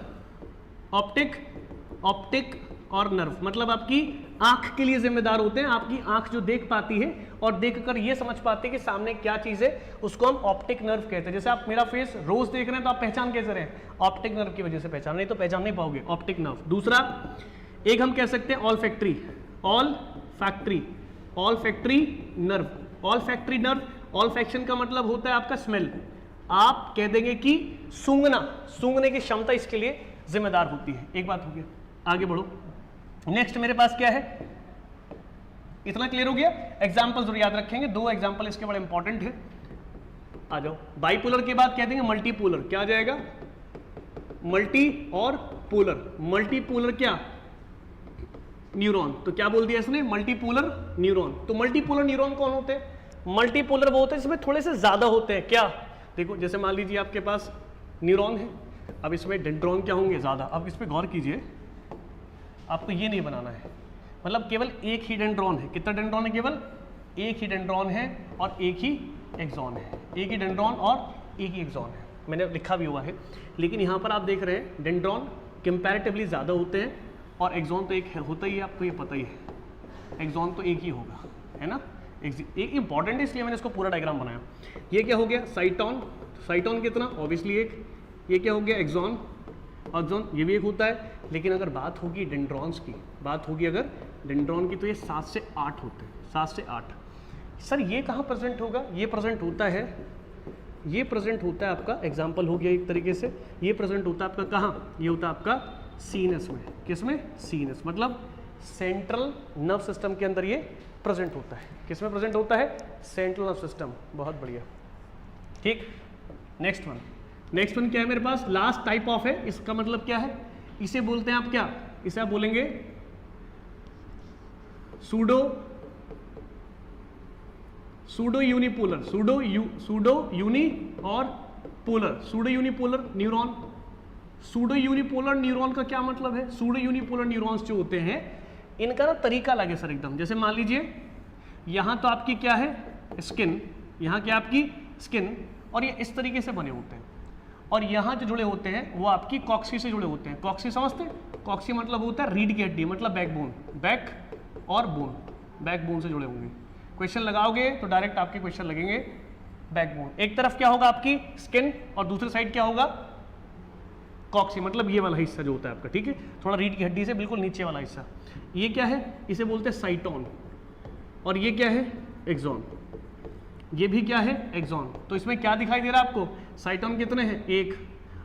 ऑप्टिक और नर्व, मतलब आपकी आंख के लिए जिम्मेदार होते हैं। आपकी आंख जो देख पाती है और देखकर ये समझ पाते हैं कि सामने क्या चीज है, उसको हम ऑप्टिक नर्व कहते हैं। जैसे आप मेरा फेस रोज देख रहे हैं तो आप पहचान कैसे रहे हैं? ऑप्टिक नर्व की वजह से पहचान, नहीं तो पहचान नहीं पाओगे। Optic nerve. दूसरा एक हम कह सकते हैं ऑलफैक्टरी नर्व। ऑलफैक्टरी नर्व, ऑलफैक्शन का मतलब होता है आपका स्मेल। आप कह देंगे कि सूंघने की क्षमता इसके लिए जिम्मेदार होती है। एक बात हो गया, आगे बढ़ो। नेक्स्ट मेरे पास क्या है? इतना क्लियर हो गया? एग्जाम्पल जरूर याद रखेंगे, 2 एग्जाम्पल इसके बड़े इंपॉर्टेंट है। आ जाओ, बाईपोलर के बाद कह देंगे मल्टीपोलर। क्या आ जाएगा? मल्टी और पोलर। मल्टीपोलर क्या? न्यूरॉन। तो क्या बोल दिया इसने? Multipolar neuron. तो मल्टीपोलर न्यूरॉन कौन होते हैं? मल्टीपोलर वो होते हैं जिसमें थोड़े से ज्यादा होते हैं। क्या? देखो, जैसे मान लीजिए आपके पास न्यूरॉन है, अब इसमें डेंड्रॉन क्या होंगे? ज्यादा। अब इस पर गौर कीजिए, आपको ये नहीं बनाना है, मतलब केवल एक ही डेंड्रॉन है। कितना डेंड्रॉन है? केवल एक ही डेंड्रॉन है और एक ही एक्सॉन है। एक ही डेंड्रॉन और एक ही एक्सॉन है, मैंने लिखा भी हुआ है। लेकिन यहाँ पर आप देख रहे हैं डेंड्रॉन कंपैरेटिवली ज़्यादा होते हैं और एक्सॉन तो एक होता ही है, आपको ये पता ही है। एक्सॉन तो एक ही होगा, है ना। एक इंपॉर्टेंट है इसलिए मैंने इसको पूरा डायग्राम बनाया। ये क्या हो गया? साइटोन। साइटोन कितना? ऑब्वियसली 1। ये क्या हो गया? एक्सॉन। एक्सॉन ये भी 1 होता है। लेकिन अगर बात होगी डेंड्रॉन्स की, बात होगी अगर डेंड्रॉन की, तो ये 7 से 8 होते हैं। 7 से 8। सर ये कहाँ प्रेजेंट होगा? ये प्रेजेंट होता है, ये प्रेजेंट होता है आपका, एग्जाम्पल हो गया एक तरीके से, ये प्रेजेंट होता है आपका कहाँ? ये होता है आपका सीनस में। किसमें? सीनस, मतलब सेंट्रल नर्व सिस्टम के अंदर ये प्रेजेंट होता है। किसमें प्रेजेंट होता है? Central nerve system. बहुत बढ़िया, ठीक। नेक्स्ट वन क्या है मेरे पास? लास्ट टाइप ऑफ है। इसका मतलब क्या है? इसे बोलते हैं आप क्या? इसे आप बोलेंगे सूडो यूनिपोलर। सूडो यूनी और polar. Pseudo unipolar neuron. Pseudo unipolar neuron का क्या मतलब है? सूडो यूनिपोलर न्यूरॉन्स जो होते हैं, इनका ना तरीका अलग है सर एकदम। जैसे मान लीजिए यहाँ तो आपकी क्या है? स्किन। यहाँ क्या आपकी? स्किन। और ये इस तरीके से बने होते हैं और यहाँ जो जुड़े होते हैं वो आपकी कॉक्सी से जुड़े होते हैं। कॉक्सी समझते हैं? कॉक्सी मतलब होता है रीढ़ की हड्डी, मतलब बैकबोन। बैक और बोन, बैकबोन से जुड़े होंगे। क्वेश्चन लगाओगे तो डायरेक्ट आपके क्वेश्चन लगेंगे बैकबोन। एक तरफ क्या होगा? आपकी स्किन, और दूसरी साइड क्या होगा? कॉक्सी, मतलब ये वाला हिस्सा जो होता है आपका, ठीक है, थोड़ा रीढ़ की हड्डी से बिल्कुल नीचे वाला हिस्सा। ये क्या है? इसे बोलते हैं साइटोन। और ये क्या है? एक्सॉन। ये भी क्या है? एक्सॉन। तो इसमें क्या दिखाई दे रहा है आपको? साइटोन कितने हैं? 1।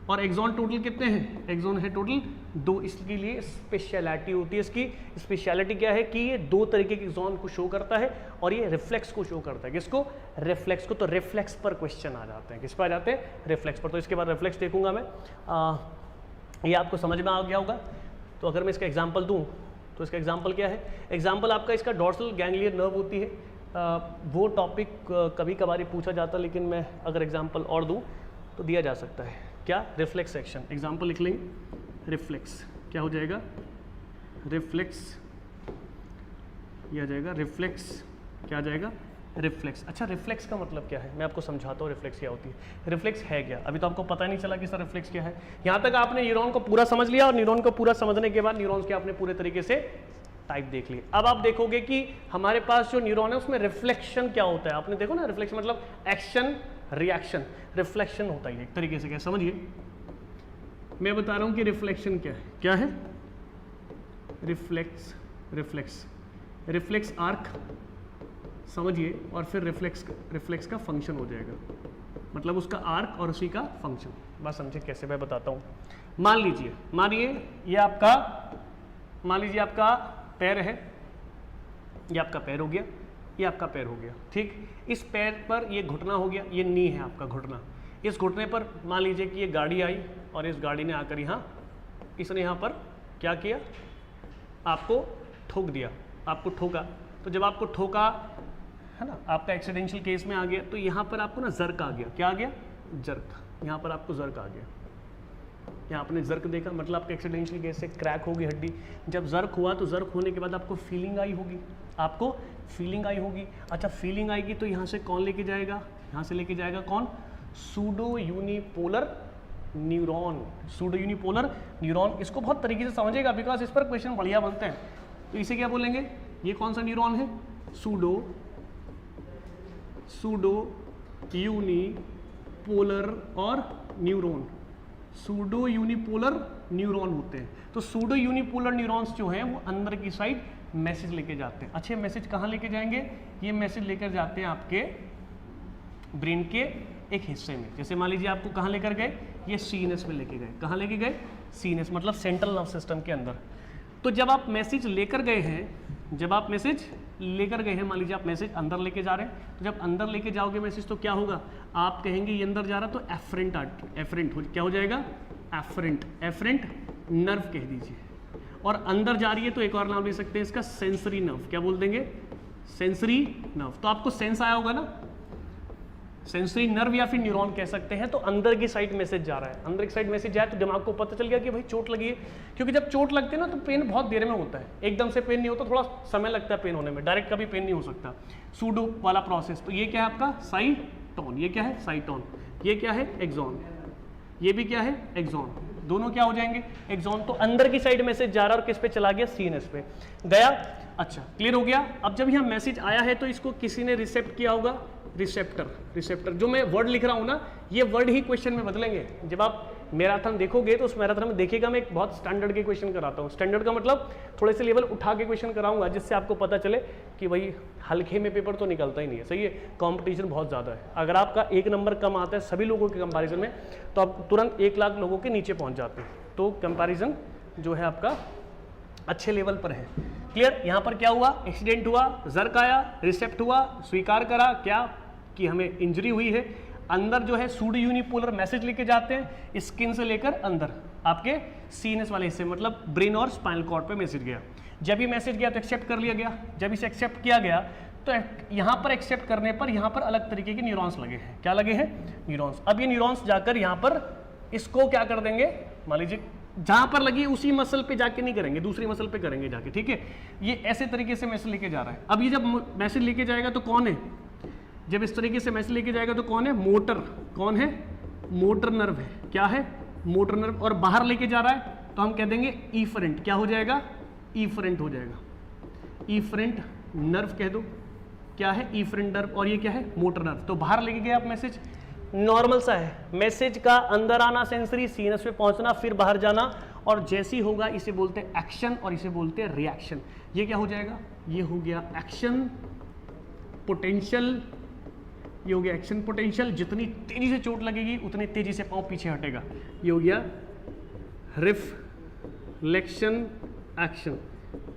और एक्सॉन टोटल कितने हैं? एक्सॉन है टोटल 2। इसके लिए स्पेशलिटी होती है। इसकी स्पेशलिटी क्या है कि ये 2 तरीके के एक्सॉन को शो करता है और ये रिफ्लेक्स को शो करता है। किसको? रिफ्लेक्स को। तो रिफ्लेक्स पर क्वेश्चन आ जाते हैं। किस पर आ जाते हैं? रिफ्लेक्स पर। तो इसके बाद रिफ्लेक्स देखूंगा मैं। ये आपको समझ में आ गया होगा। तो अगर मैं इसका एग्जाम्पल दूँ तो इसका एग्जाम्पल क्या है? एग्जाम्पल आपका इसका डॉर्सल गैंग्लियर नर्व होती है। वो टॉपिक कभी कभार ही पूछा जाता है, लेकिन मैं अगर एग्जाम्पल और दूँ तो दिया जा सकता है। क्या? Reflex action. एग्जाम्पल लिख लेंगे। रिफ्लेक्स। क्या हो जाएगा? रिफ्लेक्स। ये आ जाएगा रिफ्लेक्स। क्या आ जाएगा? रिफ्लेक्स। अच्छा, रिफ्लेक्स का मतलब क्या है? मैं आपको समझाता हूँ रिफ्लेक्स क्या होती है। रिफ्लेक्स है क्या? अभी तो आपको पता नहीं चला कि सर रिफ्लेक्स क्या है। यहाँ तक आपने न्यूरॉन को पूरा समझ लिया, और न्यूरॉन को पूरा समझने के बाद न्यूरॉन्स के आपने पूरे तरीके से टाइप देख लिए। अब आप देखोगे कि हमारे पास जो न्यूरॉन है उसमें रिफ्लेक्शन क्या होता है। आपने देखो ना, रिफ्लेक्शन मतलब एक्शन रिएक्शन, रिफ्लेक्शन होता है एक तरीके से। क्या समझिए, मैं बता रहा हूँ कि रिफ्लेक्शन क्या है। क्या है? रिफ्लेक्स। रिफ्लेक्स रिफ्लेक्स आर्क समझिए, और फिर रिफ्लेक्स का फंक्शन हो जाएगा, मतलब उसका आर्क और उसी का फंक्शन। बस समझे कैसे, मैं बताता हूँ। मान लीजिए ये आपका, मान लीजिए आपका पैर है, ये आपका पैर हो गया, ये आपका पैर हो गया, ठीक। इस पैर पर ये घुटना हो गया, ये नी है आपका घुटना। इस घुटने पर मान लीजिए कि ये गाड़ी आई, और इस गाड़ी ने आकर यहाँ, इसने यहाँ पर क्या किया? आपको ठोक दिया, आपको ठोका। तो जब आपको ठोका है ना, आपका एक्सीडेंशियल केस में आ गया, तो यहाँ पर आपको ना जर्क आ गया। क्या आ गया? जर्क। यहाँ पर आपको जर्क आ गया। यहाँ आपने जर्क देखा, मतलब आपके एक्सीडेंशियल केस से क्रैक होगी हड्डी। जब जर्क हुआ तो जर्क होने के बाद आपको फीलिंग आई होगी, आपको फीलिंग आई होगी। अच्छा, फीलिंग आएगी तो यहाँ से कौन लेके जाएगा? यहाँ से लेके जाएगा कौन? Pseudo unipolar neuron. Pseudo unipolar neuron. इसको बहुत तरीके से समझेगा, बिकॉज इस पर क्वेश्चन बढ़िया बनते हैं। तो इसे क्या बोलेंगे? ये कौन सा न्यूरॉन है? सूडो यूनिपोलर और न्यूरॉन। सूडो यूनिपोलर न्यूरॉन होते हैं। तो सूडो यूनिपोलर न्यूरॉन्स जो हैं वो अंदर की साइड मैसेज लेके जाते हैं। अच्छे मैसेज कहाँ लेके जाएंगे? ये मैसेज लेकर जाते हैं आपके ब्रेन के एक हिस्से में। जैसे मान लीजिए आपको कहाँ लेकर गए? ये सीएनएस में लेके गए। कहाँ लेके गए? सीएनएस, मतलब सेंट्रल नर्व सिस्टम के अंदर। तो जब आप मैसेज लेकर गए हैं, जब आप मैसेज लेकर गए हैं, मान लीजिए आप मैसेज अंदर लेके जा रहे हैं, तो जब अंदर लेके जाओगे मैसेज तो क्या होगा? आप कहेंगे ये अंदर जा रहा, तो एफरेंट क्या हो जाएगा? एफरेंट नर्व कह दीजिए। और अंदर जा रही है तो एक और नाम ले सकते हैं इसका, सेंसरी नर्व। क्या बोल देंगे? Sensory nerve. तो आपको सेंस आया होगा ना, सेंसरी नर्व या फिर न्यूरॉन कह सकते हैं। तो अंदर की साइड मैसेज जा रहा है, अंदर की साइड मैसेज जाए तो दिमाग को पता चल गया कि भाई चोट लगी है। क्योंकि जब चोट लगती है ना तो पेन बहुत देर में होता है, एकदम से पेन नहीं होता, थोड़ा समय लगता है पेन होने में, डायरेक्ट कभी पेन नहीं हो सकता। सूडो वाला प्रोसेस। तो ये क्या है आपका? साइटोन। ये क्या है? साइटोन। ये क्या है? एक्सॉन। ये भी क्या है? एक्सॉन। दोनों क्या हो जाएंगे? एक्सॉन। तो अंदर की साइड मैसेज जा रहा है और किस पे चला गया? सीएनएस पे गया। अच्छा, क्लियर हो गया। अब जब यहाँ मैसेज आया है तो इसको किसी ने रिसेप्ट किया होगा, रिसेप्टर। जो मैं वर्ड लिख रहा हूँ ना, ये वर्ड ही क्वेश्चन में बदलेंगे। जब आप मैराथन देखोगे तो उस मैराथन में देखिएगा, मैं एक बहुत स्टैंडर्ड के क्वेश्चन कराता हूँ। स्टैंडर्ड का मतलब थोड़े से लेवल उठा के क्वेश्चन कराऊंगा, जिससे आपको पता चले कि भाई हल्के में पेपर तो निकलता ही नहीं है। सही है, कंपटीशन बहुत ज़्यादा है। अगर आपका 1 नंबर कम आता है सभी लोगों के कंपैरिजन में, तो आप तुरंत 1 लाख लोगों के नीचे पहुँच जाते हैं। तो कंपैरिजन जो है आपका अच्छे लेवल पर है। क्लियर? यहाँ पर क्या हुआ? एक्सीडेंट हुआ, जर्क आया, रिसेप्ट हुआ, स्वीकार करा क्या कि हमें इंजरी हुई है। अंदर जो है सूडो यूनिपोलर मैसेज लेके जाते हैं, स्किन से लेकर अंदर आपके सीएनएस वाले हिस्से, मतलब ब्रेन और स्पाइनल कॉर्ड पे मैसेज गया। जब ये मैसेज गया तो एक्सेप्ट कर लिया गया। जब इसे एक्सेप्ट किया गया तो यहाँ पर एक्सेप्ट करने पर यहाँ पर अलग तरीके के न्यूरॉन्स लगे हैं। क्या लगे हैं? न्यूरॉन्स। अब ये न्यूरॉन्स जाकर यहाँ पर इसको क्या कर देंगे? मान लीजिए जहाँ पर लगी उसी मसल पे जाके नहीं करेंगे, दूसरी मसल पे करेंगे जाके, ठीक है। ये ऐसे तरीके से मैसेज लेके जा रहा है। अब ये जब मैसेज लेके जाएगा तो कौन है? जब इस तरीके से मैसेज लेके जाएगा तो कौन है? मोटर। कौन है? मोटर नर्व है। क्या है? Motor nerve. और बाहर लेके जा रहा है तो हम कह देंगे इफरेंट। क्या हो जाएगा? इफरेंट हो जाएगा। इफरेंट नर्व कह दो। क्या है? Efferent nerve. और ये क्या है? Motor nerve. तो बाहर लेके गया आप मैसेज, नॉर्मल सा है। मैसेज का अंदर आना सेंसरी, सीएनएस पे पहुंचना, फिर बाहर जाना, और जैसी होगा इसे बोलते हैं एक्शन और इसे बोलते हैं रिएक्शन। ये क्या हो जाएगा? ये हो गया एक्शन पोटेंशियल। ये हो गया एक्शन पोटेंशियल। जितनी तेजी से चोट लगेगी उतनी तेजी से पांव पीछे हटेगा। ये हो गया रिफ्लेक्शन एक्शन।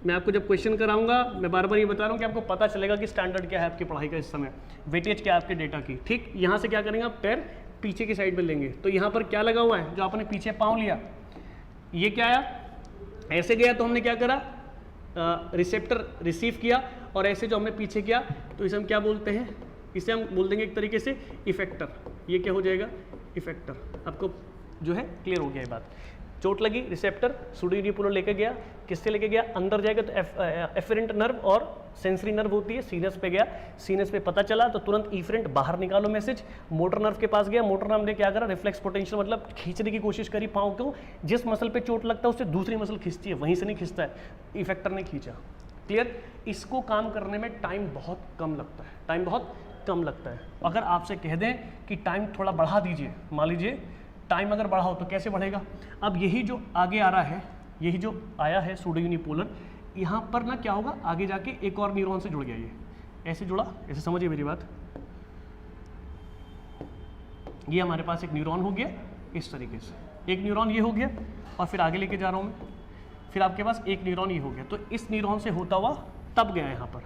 मैं आपको जब क्वेश्चन कराऊंगा मैं बार बार ये बता रहा हूँ कि आपको पता चलेगा कि स्टैंडर्ड क्या है आपकी पढ़ाई का इस समय, वेटेज क्या है आपके डेटा की, ठीक। यहाँ से क्या करेंगे आप? पैर पीछे की साइड में लेंगे। तो यहाँ पर क्या लगा हुआ है? जो आपने पीछे पाँव लिया, ये क्या आया? ऐसे गया तो हमने क्या करा? रिसेप्टर रिसीव किया। और ऐसे जो हमने पीछे किया तो इसे हम क्या बोलते हैं? इसे हम बोल देंगे एक तरीके से इफेक्टर। ये क्या हो जाएगा? इफेक्टर। आपको जो है क्लियर हो गया ये बात। चोट लगी, रिसेप्टर सूडो यूनिपोलर लेके गया, किससे लेके गया, अंदर जाएगा तो एफरेंट नर्व और सेंसरी नर्व होती है, सीनस पे गया, सीनस पे पता चला तो तुरंत इफरेंट बाहर निकालो मैसेज, मोटर नर्व के पास गया, मोटर नर्व ने क्या करा, रिफ्लेक्स पोटेंशियल मतलब खींचने की कोशिश करी पाँव को, जिस मसल पे चोट लगता है उससे दूसरी मसल खींचती है, वहीं से नहीं खींचता है, इफेक्टर ने खींचा। क्लियर? इसको काम करने में टाइम बहुत कम लगता है, टाइम बहुत कम लगता है। अगर आपसे कह दें कि टाइम थोड़ा बढ़ा दीजिए, मान लीजिए टाइम अगर बढ़ाओ तो कैसे बढ़ेगा, अब यही जो आगे आ रहा है, यही जो आया है सूडो यूनिपोलर, यहाँ पर ना क्या होगा, आगे जाके एक और न्यूरॉन से जुड़ गया, ये ऐसे जुड़ा, ऐसे समझिए मेरी बात, ये हमारे पास एक न्यूरॉन हो गया इस तरीके से, एक न्यूरॉन ये हो गया और फिर आगे लेके जा रहा हूँ मैं, फिर आपके पास एक न्यूरॉन ये हो गया, तो इस न्यूरॉन से होता हुआ तब गया यहाँ पर।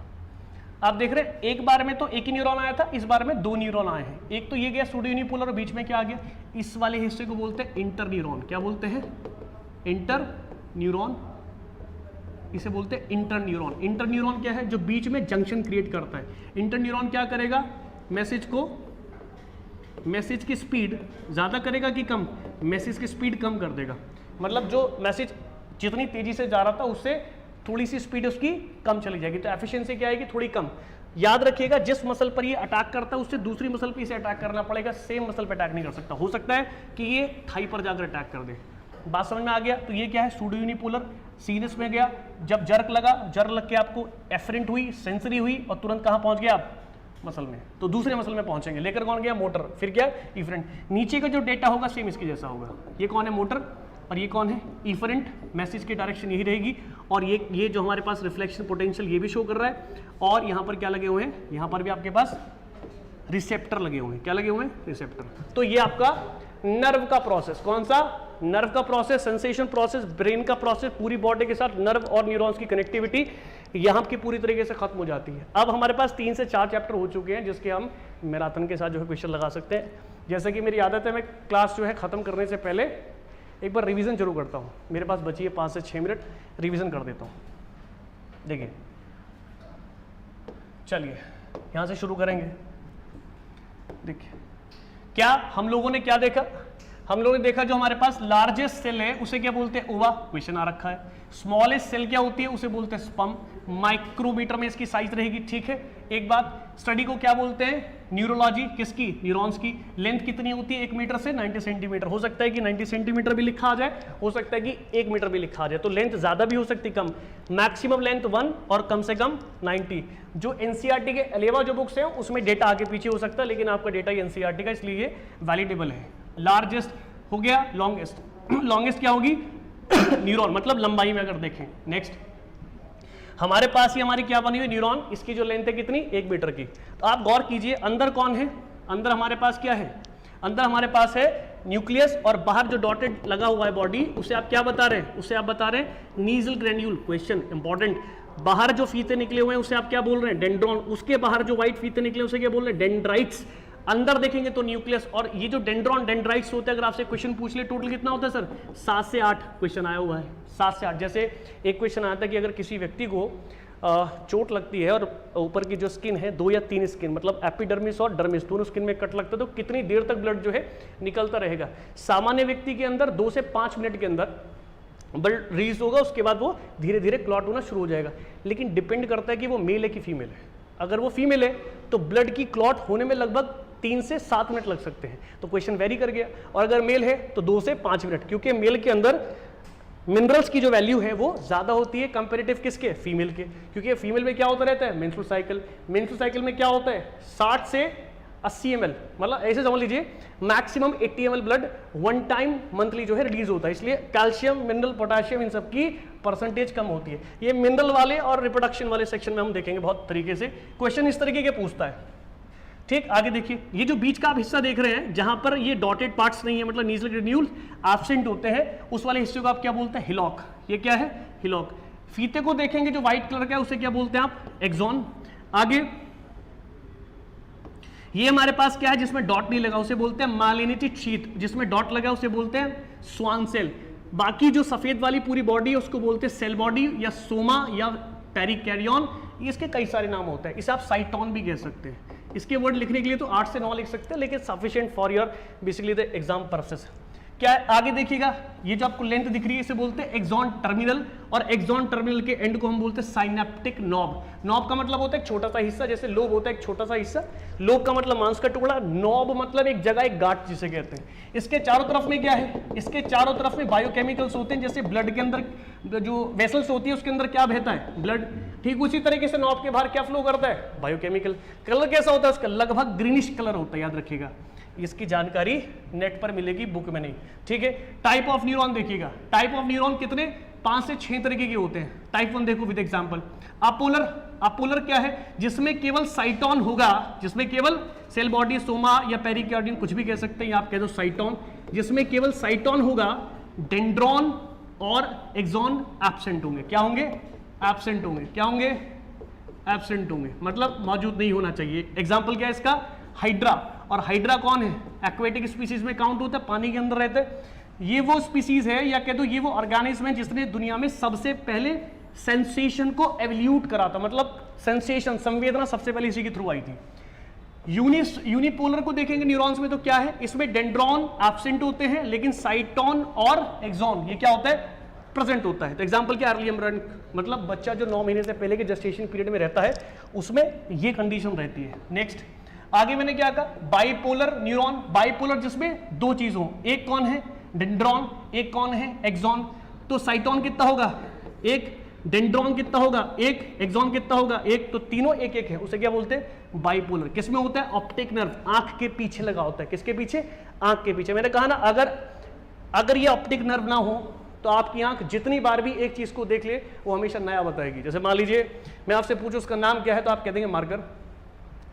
आप देख रहे हैं एक बार में तो एक ही न्यूरॉन आया था, इस बार में दो न्यूरॉन आए हैं, एक तो ये गया सूडो यूनिपोलर और बीच में क्या आ गया, इस वाले हिस्से को बोलते हैं इंटर न्यूरॉन। क्या बोलते हैं? इंटर न्यूरॉन, इसे बोलते हैं इंटर न्यूरॉन। इंटर न्यूरॉन क्या है? जो बीच में जंक्शन क्रिएट करता है। इंटर न्यूरॉन क्या करेगा, मैसेज की स्पीड ज्यादा करेगा कि कम, मैसेज की स्पीड कम कर देगा, मतलब जो मैसेज जितनी तेजी से जा रहा था उससे थोड़ी सी स्पीड उसकी कम चली जाएगी, तो एफिशिएंसी क्या आएगी, थोड़ी कम। याद रखिएगा जिस मसल पर ये अटैक करता है उससे दूसरी मसल पे इसे अटैक करना पड़ेगा, सेम मसल पे अटैक नहीं कर सकता। हो सकता है कि ये थाई पर जाकर अटैक कर दे। बात समझ में आ गया? तो ये क्या है, सूडो यूनिपोलर, सीनस में गया, जब जर्क लगा, जर्क लग के आपको एफरेंट हुई, सेंसरी हुई और तुरंत कहाँ पहुंच गया आप, मसल में, तो दूसरे मसल में पहुंचेंगे। लेकर कौन गया, मोटर, फिर क्या, इफरेंट। नीचे का जो डेटा होगा सेम इसके जैसा होगा। ये कौन है, मोटर, और ये कौन है, इफरेंट। मैसेज की डायरेक्शन यही रहेगी और ये जो हमारे पास रिफ्लेक्शन पोटेंशियल ये भी शो कर रहा है, और यहाँ पर क्या लगे हुए हैं, यहाँ पर भी आपके पास रिसेप्टर लगे हुए हैं। क्या लगे हुए हैं, रिसेप्टर। तो ये आपका नर्व का प्रोसेस, कौन सा, नर्व का प्रोसेस, सेंसेशन प्रोसेस, ब्रेन का प्रोसेस, पूरी बॉडी के साथ नर्व और न्यूरॉन्स की कनेक्टिविटी यहाँ की पूरी तरीके से खत्म हो जाती है। अब हमारे पास 3 से 4 चैप्टर हो चुके हैं जिसके हम मैराथन के साथ जो है क्वेश्चन लगा सकते हैं। जैसे कि मेरी आदत है, मैं क्लास जो है खत्म करने से पहले एक बार रिवीजन जरूर करता हूँ। मेरे पास बची है 5 से 6 मिनट, रिवीजन कर देता हूँ। देखिए, चलिए यहाँ से शुरू करेंगे। देखिए क्या हम लोगों ने क्या देखा, हम लोगों ने देखा जो हमारे पास लार्जेस्ट सेल है उसे क्या बोलते हैं, ओवा, क्वेश्चन आ रखा है। स्मॉलेस्ट सेल क्या होती है, उसे बोलते हैं स्पम, माइक्रोमीटर में इसकी साइज रहेगी। ठीक है, एक बात, स्टडी को क्या बोलते हैं, न्यूरोलॉजी, किसकी, न्यूरॉन्स की। लेंथ कितनी होती है 1 मीटर से 90 सेंटीमीटर। हो सकता है कि 90 सेंटीमीटर भी लिखा आ जाए, हो सकता है कि 1 मीटर भी लिखा आ जाए, तो लेंथ ज्यादा भी हो सकती, कम। मैक्सिमम लेंथ 1 और कम से कम 90। जो एनसीईआरटी के अलावा जो बुक्स हैं उसमें डेटा आगे पीछे हो सकता है, लेकिन आपका डेटा एनसीईआरटी का, इसलिए ये वैलिडेबल है। लार्जेस्ट हो गया, लॉन्गेस्ट, लॉन्गेस्ट क्या होगी, न्यूरॉन, मतलब लंबाई में अगर देखें। नेक्स्ट, हमारे पास ये हमारी क्या बनी हुई, न्यूरॉन, इसकी जो लेंथ है कितनी, 1 मीटर की। तो आप गौर कीजिए, अंदर कौन है, अंदर हमारे पास क्या है, अंदर हमारे पास है न्यूक्लियस, और बाहर जो डॉटेड लगा हुआ है बॉडी, उसे आप क्या बता रहे हैं, उसे आप बता रहे हैं नीजल ग्रेन्यूल। क्वेश्चन इंपॉर्टेंट, बाहर जो फीते निकले हुए हैं उसे आप क्या बोल रहे हैं, डेंड्रॉन। उसके बाहर जो व्हाइट फीते निकले उसे क्या बोल रहे हैं, डेंड्राइट्स। अंदर देखेंगे तो न्यूक्लियस, और ये जो डेंड्रॉन डेंड्राइट्स होते हैं, अगर आपसे क्वेश्चन पूछ ले टोटल कितना होता है सर, 7 से 8 क्वेश्चन आया हुआ है, 7 से 8। जैसे एक क्वेश्चन आया था कि अगर किसी व्यक्ति को चोट लगती है और ऊपर की जो स्किन है, 2 या 3 स्किन, मतलब एपिडर्मिस और डर्मिस दोनों स्किन में कट लगता है, तो कितनी देर तक ब्लड जो है निकलता रहेगा। सामान्य व्यक्ति के अंदर 2 से 5 मिनट के अंदर ब्लड रिलीज होगा, उसके बाद वो धीरे धीरे क्लॉट होना शुरू हो जाएगा। लेकिन डिपेंड करता है कि वो मेल है कि फीमेल है। अगर वो फीमेल है तो ब्लड की क्लॉट होने में लगभग 3 से 7 मिनट लग सकते हैं, तो क्वेश्चन वेरी कर गया। और अगर मेल है तो 2 से 5 मिनट, क्योंकि मेल के अंदर मिनरल्स की जो वैल्यू है वो ज्यादा होती है कंपैरेटिव किसके, फीमेल के। क्योंकि फीमेल में क्या होता रहता है, मेंस्ट्रुअल साइकिल। मेंस्ट्रुअल साइकिल में क्या होता है, 60 से 80 ml, मतलब ऐसे समझ लीजिए maximum 80 ml blood 1 time monthly जो है रिलीज होता है। इसलिए कैल्शियम, मिनरल, पोटेशियम, इन सब की परसेंटेज कम होती है। ये मिनरल वाले और रिप्रोडक्शन वाले सेक्शन में हम देखेंगे बहुत तरीके से, क्वेश्चन इस तरीके के पूछता है। ठीक, आगे देखिए, ये जो बीच का आप हिस्सा देख रहे हैं जहां पर ये डॉटेड पार्ट्स नहीं है, मतलब नीजल ग्रेन्यूल एब्सेंट होते हैं, उस वाले हिस्से को आप क्या बोलते हैं, हिलॉक। ये क्या है, हिलॉक। फीते को देखेंगे जो व्हाइट कलर का है उसे क्या बोलते हैं आप, एक्सॉन। आगे ये हमारे पास क्या है जिसमें डॉट नहीं लगा, उसे बोलते हैं माइलिनेटेड शीथ। जिसमें डॉट लगा उसे बोलते हैं स्वान सेल। बाकी जो सफेद वाली पूरी बॉडी है उसको बोलते हैं सेल बॉडी या सोमा या पेरिकैरियन। इसके कई सारे नाम होते हैं, इसे आप साइटोन भी कह सकते हैं। इसके वर्ड लिखने के लिए तो 8 से 9 लिख सकते हैं, लेकिन sufficient for your basically the exam purposes. क्या है? आगे देखिएगा, ये जो आपको लेंथ दिख रही है इसे बोलते हैं एक्सॉन टर्मिनल, और एक्सॉन टर्मिनल के एंड को हम बोलते हैं साइनेप्टिक नॉब। नॉब का मतलब होता है एक छोटा सा हिस्सा, जैसे लोब होता है एक छोटा सा हिस्सा, लोब का मतलब मांस का टुकड़ा, नॉब मतलब एक जगह, एक गांठ जिसे कहते हैं। इसके चारों तरफ में क्या है? इसके चारों तरफ में बायोकेमिकल्स होते हैं, जैसे ब्लड के अंदर जो वेसल्स होती है उसके अंदर क्या बहता है? ब्लड। ठीक उसी तरीके से नॉब के बाहर क्या फ्लो करता है? बायोकेमिकल। कलर कैसा होता है उसका? लगभग ग्रीनिश कलर होता है, याद रखिएगा। इसकी जानकारी नेट पर मिलेगी, बुक में नहीं, ठीक है। टाइप ऑफ न्यूरॉन देखिएगा, टाइप ऑफ न्यूरॉन कितने? 5 से 6 तरीके के होते हैं। टाइप 1 देखो विद एग्जांपल, अपोलर। अपोलर क्या है? जिसमें केवल साइटोन होगा, जिसमें केवल सेल बॉडी, सोमा या पेरिकार्डियम कुछ भी कह सकते हैं, आप कह दो साइटोन, जिसमें केवल साइटोन होगा, डेंड्रॉन और एक्सॉन एब्सेंट होंगे। क्या होंगे? एब्सेंट होंगे। क्या होंगे? एब्सेंट होंगे, मतलब मौजूद नहीं होना चाहिए। एग्जाम्पल क्या है इसका? हाइड्रा। और हाइड्रा कौन है? एक्वेटिक स्पीसीज में काउंट होता है, पानी के अंदर रहते हैं। ये वो स्पीसीज है, या कह दो ये वो ऑर्गेनिज्म है जिसने दुनिया में सबसे पहले सेंसेशन को एवोल्यूट करा था, मतलब सेंसेशन, संवेदना सबसे पहले इसी के थ्रू आई थी। यूनिपोलर को देखेंगे न्यूरॉन्स में तो क्या है? इसमें डेंड्रॉन एब्सेंट होते हैं, लेकिन साइटोन और एक्सॉन ये क्या होता है? प्रेजेंट होता है। तो एग्जांपल क्या? अर्ली एम्ब्रियन, मतलब बच्चा जो 9 महीने से पहले के जेस्टेशन पीरियड में रहता है, उसमें ये कंडीशन रहती है। नेक्स्ट, आगे मैंने क्या कहा? Bipolar neuron. बाइपोलर जिसमें 2 चीज हो, एक कौन है? डेंड्रॉन, एक कौन है? एक्सॉन। तो साइटोन कितना होगा? एक। डेंड्रॉन कितना होगा? एक। एक्सॉन कितना होगा? एक। तो तीनों एक एक है, उसे क्या बोलते हैं? बाइपोलर। किसमें होता है? ऑप्टिक नर्व, आंख के पीछे लगा होता है। किसके पीछे? आंख के पीछे। मैंने कहा ना, अगर ये ऑप्टिक नर्व ना हो तो आपकी आंख जितनी बार भी एक चीज को देख ले वो हमेशा नया बताएगी। जैसे मान लीजिए मैं आपसे पूछूं उसका नाम क्या है, तो आप कह देंगे मार्कर।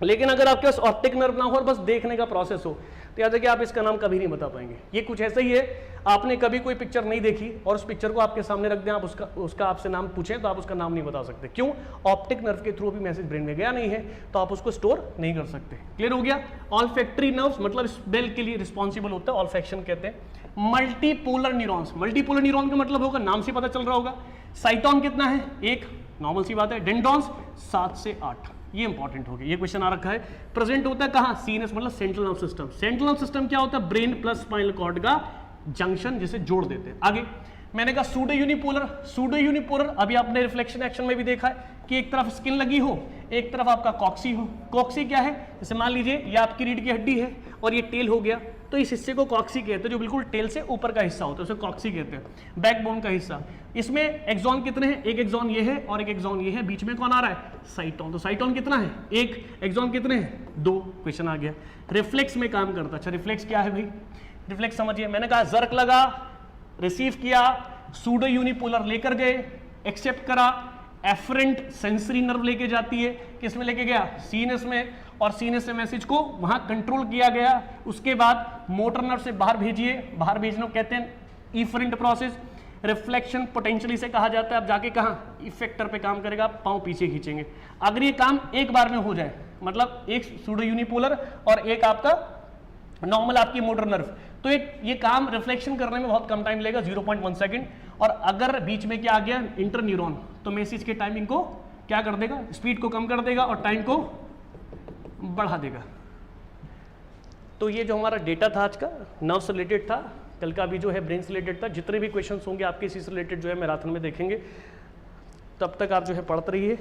लेकिन अगर आपके पास ऑप्टिक नर्व ना हो और बस देखने का प्रोसेस हो, तो याद है कि आप इसका नाम कभी नहीं बता पाएंगे। ये कुछ ऐसा ही है, आपने कभी कोई पिक्चर नहीं देखी और उस पिक्चर को आपके सामने रख दें, आप उसका आपसे नाम पूछें तो आप उसका नाम नहीं बता सकते। क्यों? ऑप्टिक नर्व के थ्रू भी मैसेज ब्रेन में गया नहीं है, तो आप उसको स्टोर नहीं कर सकते। क्लियर हो गया? ऑल्फैक्टरी नर्व्स मतलब स्मेल के लिए रिस्पॉन्सिबल होता है, ऑल्फैक्शन कहते हैं। Multipolar neurons. मल्टीपोलर न्यूरॉन का मतलब होगा, नाम से पता चल रहा होगा, साइटोन कितना है? एक, नॉर्मल सी बात है। डेंड्रॉन्स 7 से 8, ये इंपॉर्टेंट हो गया, ये क्वेश्चन आ रखा है। प्रेजेंट होता है कहां? सीएनएस मतलब central nerve system. Central nerve system क्या होता है? ब्रेन प्लस स्पाइनल कॉर्ड का जंक्शन, जिसे जोड़ देते हैं। आगे मैंने कहा सूडो यूनिपोलर। सूडो यूनिपोलर अभी आपने रिफ्लेक्शन एक्शन में भी देखा है कि एक तरफ स्किन लगी हो, एक तरफ आपका कॉक्सी हो। कॉक्सी क्या है? जैसे मान लीजिए ये आपकी रीढ़ की हड्डी है और ये टेल हो गया, तो इस हिस्से को कॉक्सी कहते हैं, जो बिल्कुल टेल से ऊपर का हिस्सा होता है, उसे कॉक्सी कहते हैं, बैकबोन का हिस्सा। इसमें एक्सॉन कितने हैं? एक एक्सॉन ये है और एक एक्सॉन ये है, बीच में कौन आ रहा है? साइटोन। तो साइटोन कितना है? एक। एक्सॉन कितने हैं? 2। क्वेश्चन आ गया। रिफ्लेक्स में काम करता है। अच्छा रिफ्लेक्स क्या है भाई? रिफ्लेक्स समझिए, मैंने कहा जर्क लगा, रिसीव किया, सूडो यूनिपोलर लेकर गए, एक्सेप्ट करा, एफरेंट सेंसरी नर्व लेके जाती है, किस में लेके गया? सीएनएस में, और सीएनएस से मैसेज को वहां कंट्रोल किया गया। उसके बाद मोटर नर्व से बाहर भेजिए, बाहर भेजना कहते हैं इफरेंट प्रोसेस। रिफ्लेक्शन पोटेंशियली से कहा जाता है। अब जाके कहाँ? इफेक्टर पे काम करेगा, पांव पीछे खींचेंगे। अगर ये काम एक बार में हो जाए, मतलब एक सूडो यूनिपोलर और एक आपका नॉर्मल आपकी मोटर नर्व, तो ये काम रिफ्लेक्शन करने में बहुत कम टाइम लेगा, 0.1 सेकंड। और अगर बीच में क्या आ गया? इंटर न्यूरॉन, तो मैसेज के टाइमिंग को क्या कर देगा? स्पीड को कम कर देगा और टाइम को बढ़ा देगा। तो ये जो हमारा डेटा था आज का, नर्व से रिलेटेड था, कल का भी जो है ब्रेन से रिलेटेड था। जितने भी क्वेश्चंस होंगे आपके इसी से रिलेटेड जो है मैराथन में देखेंगे। तब तक आप जो है पढ़ते रहिए।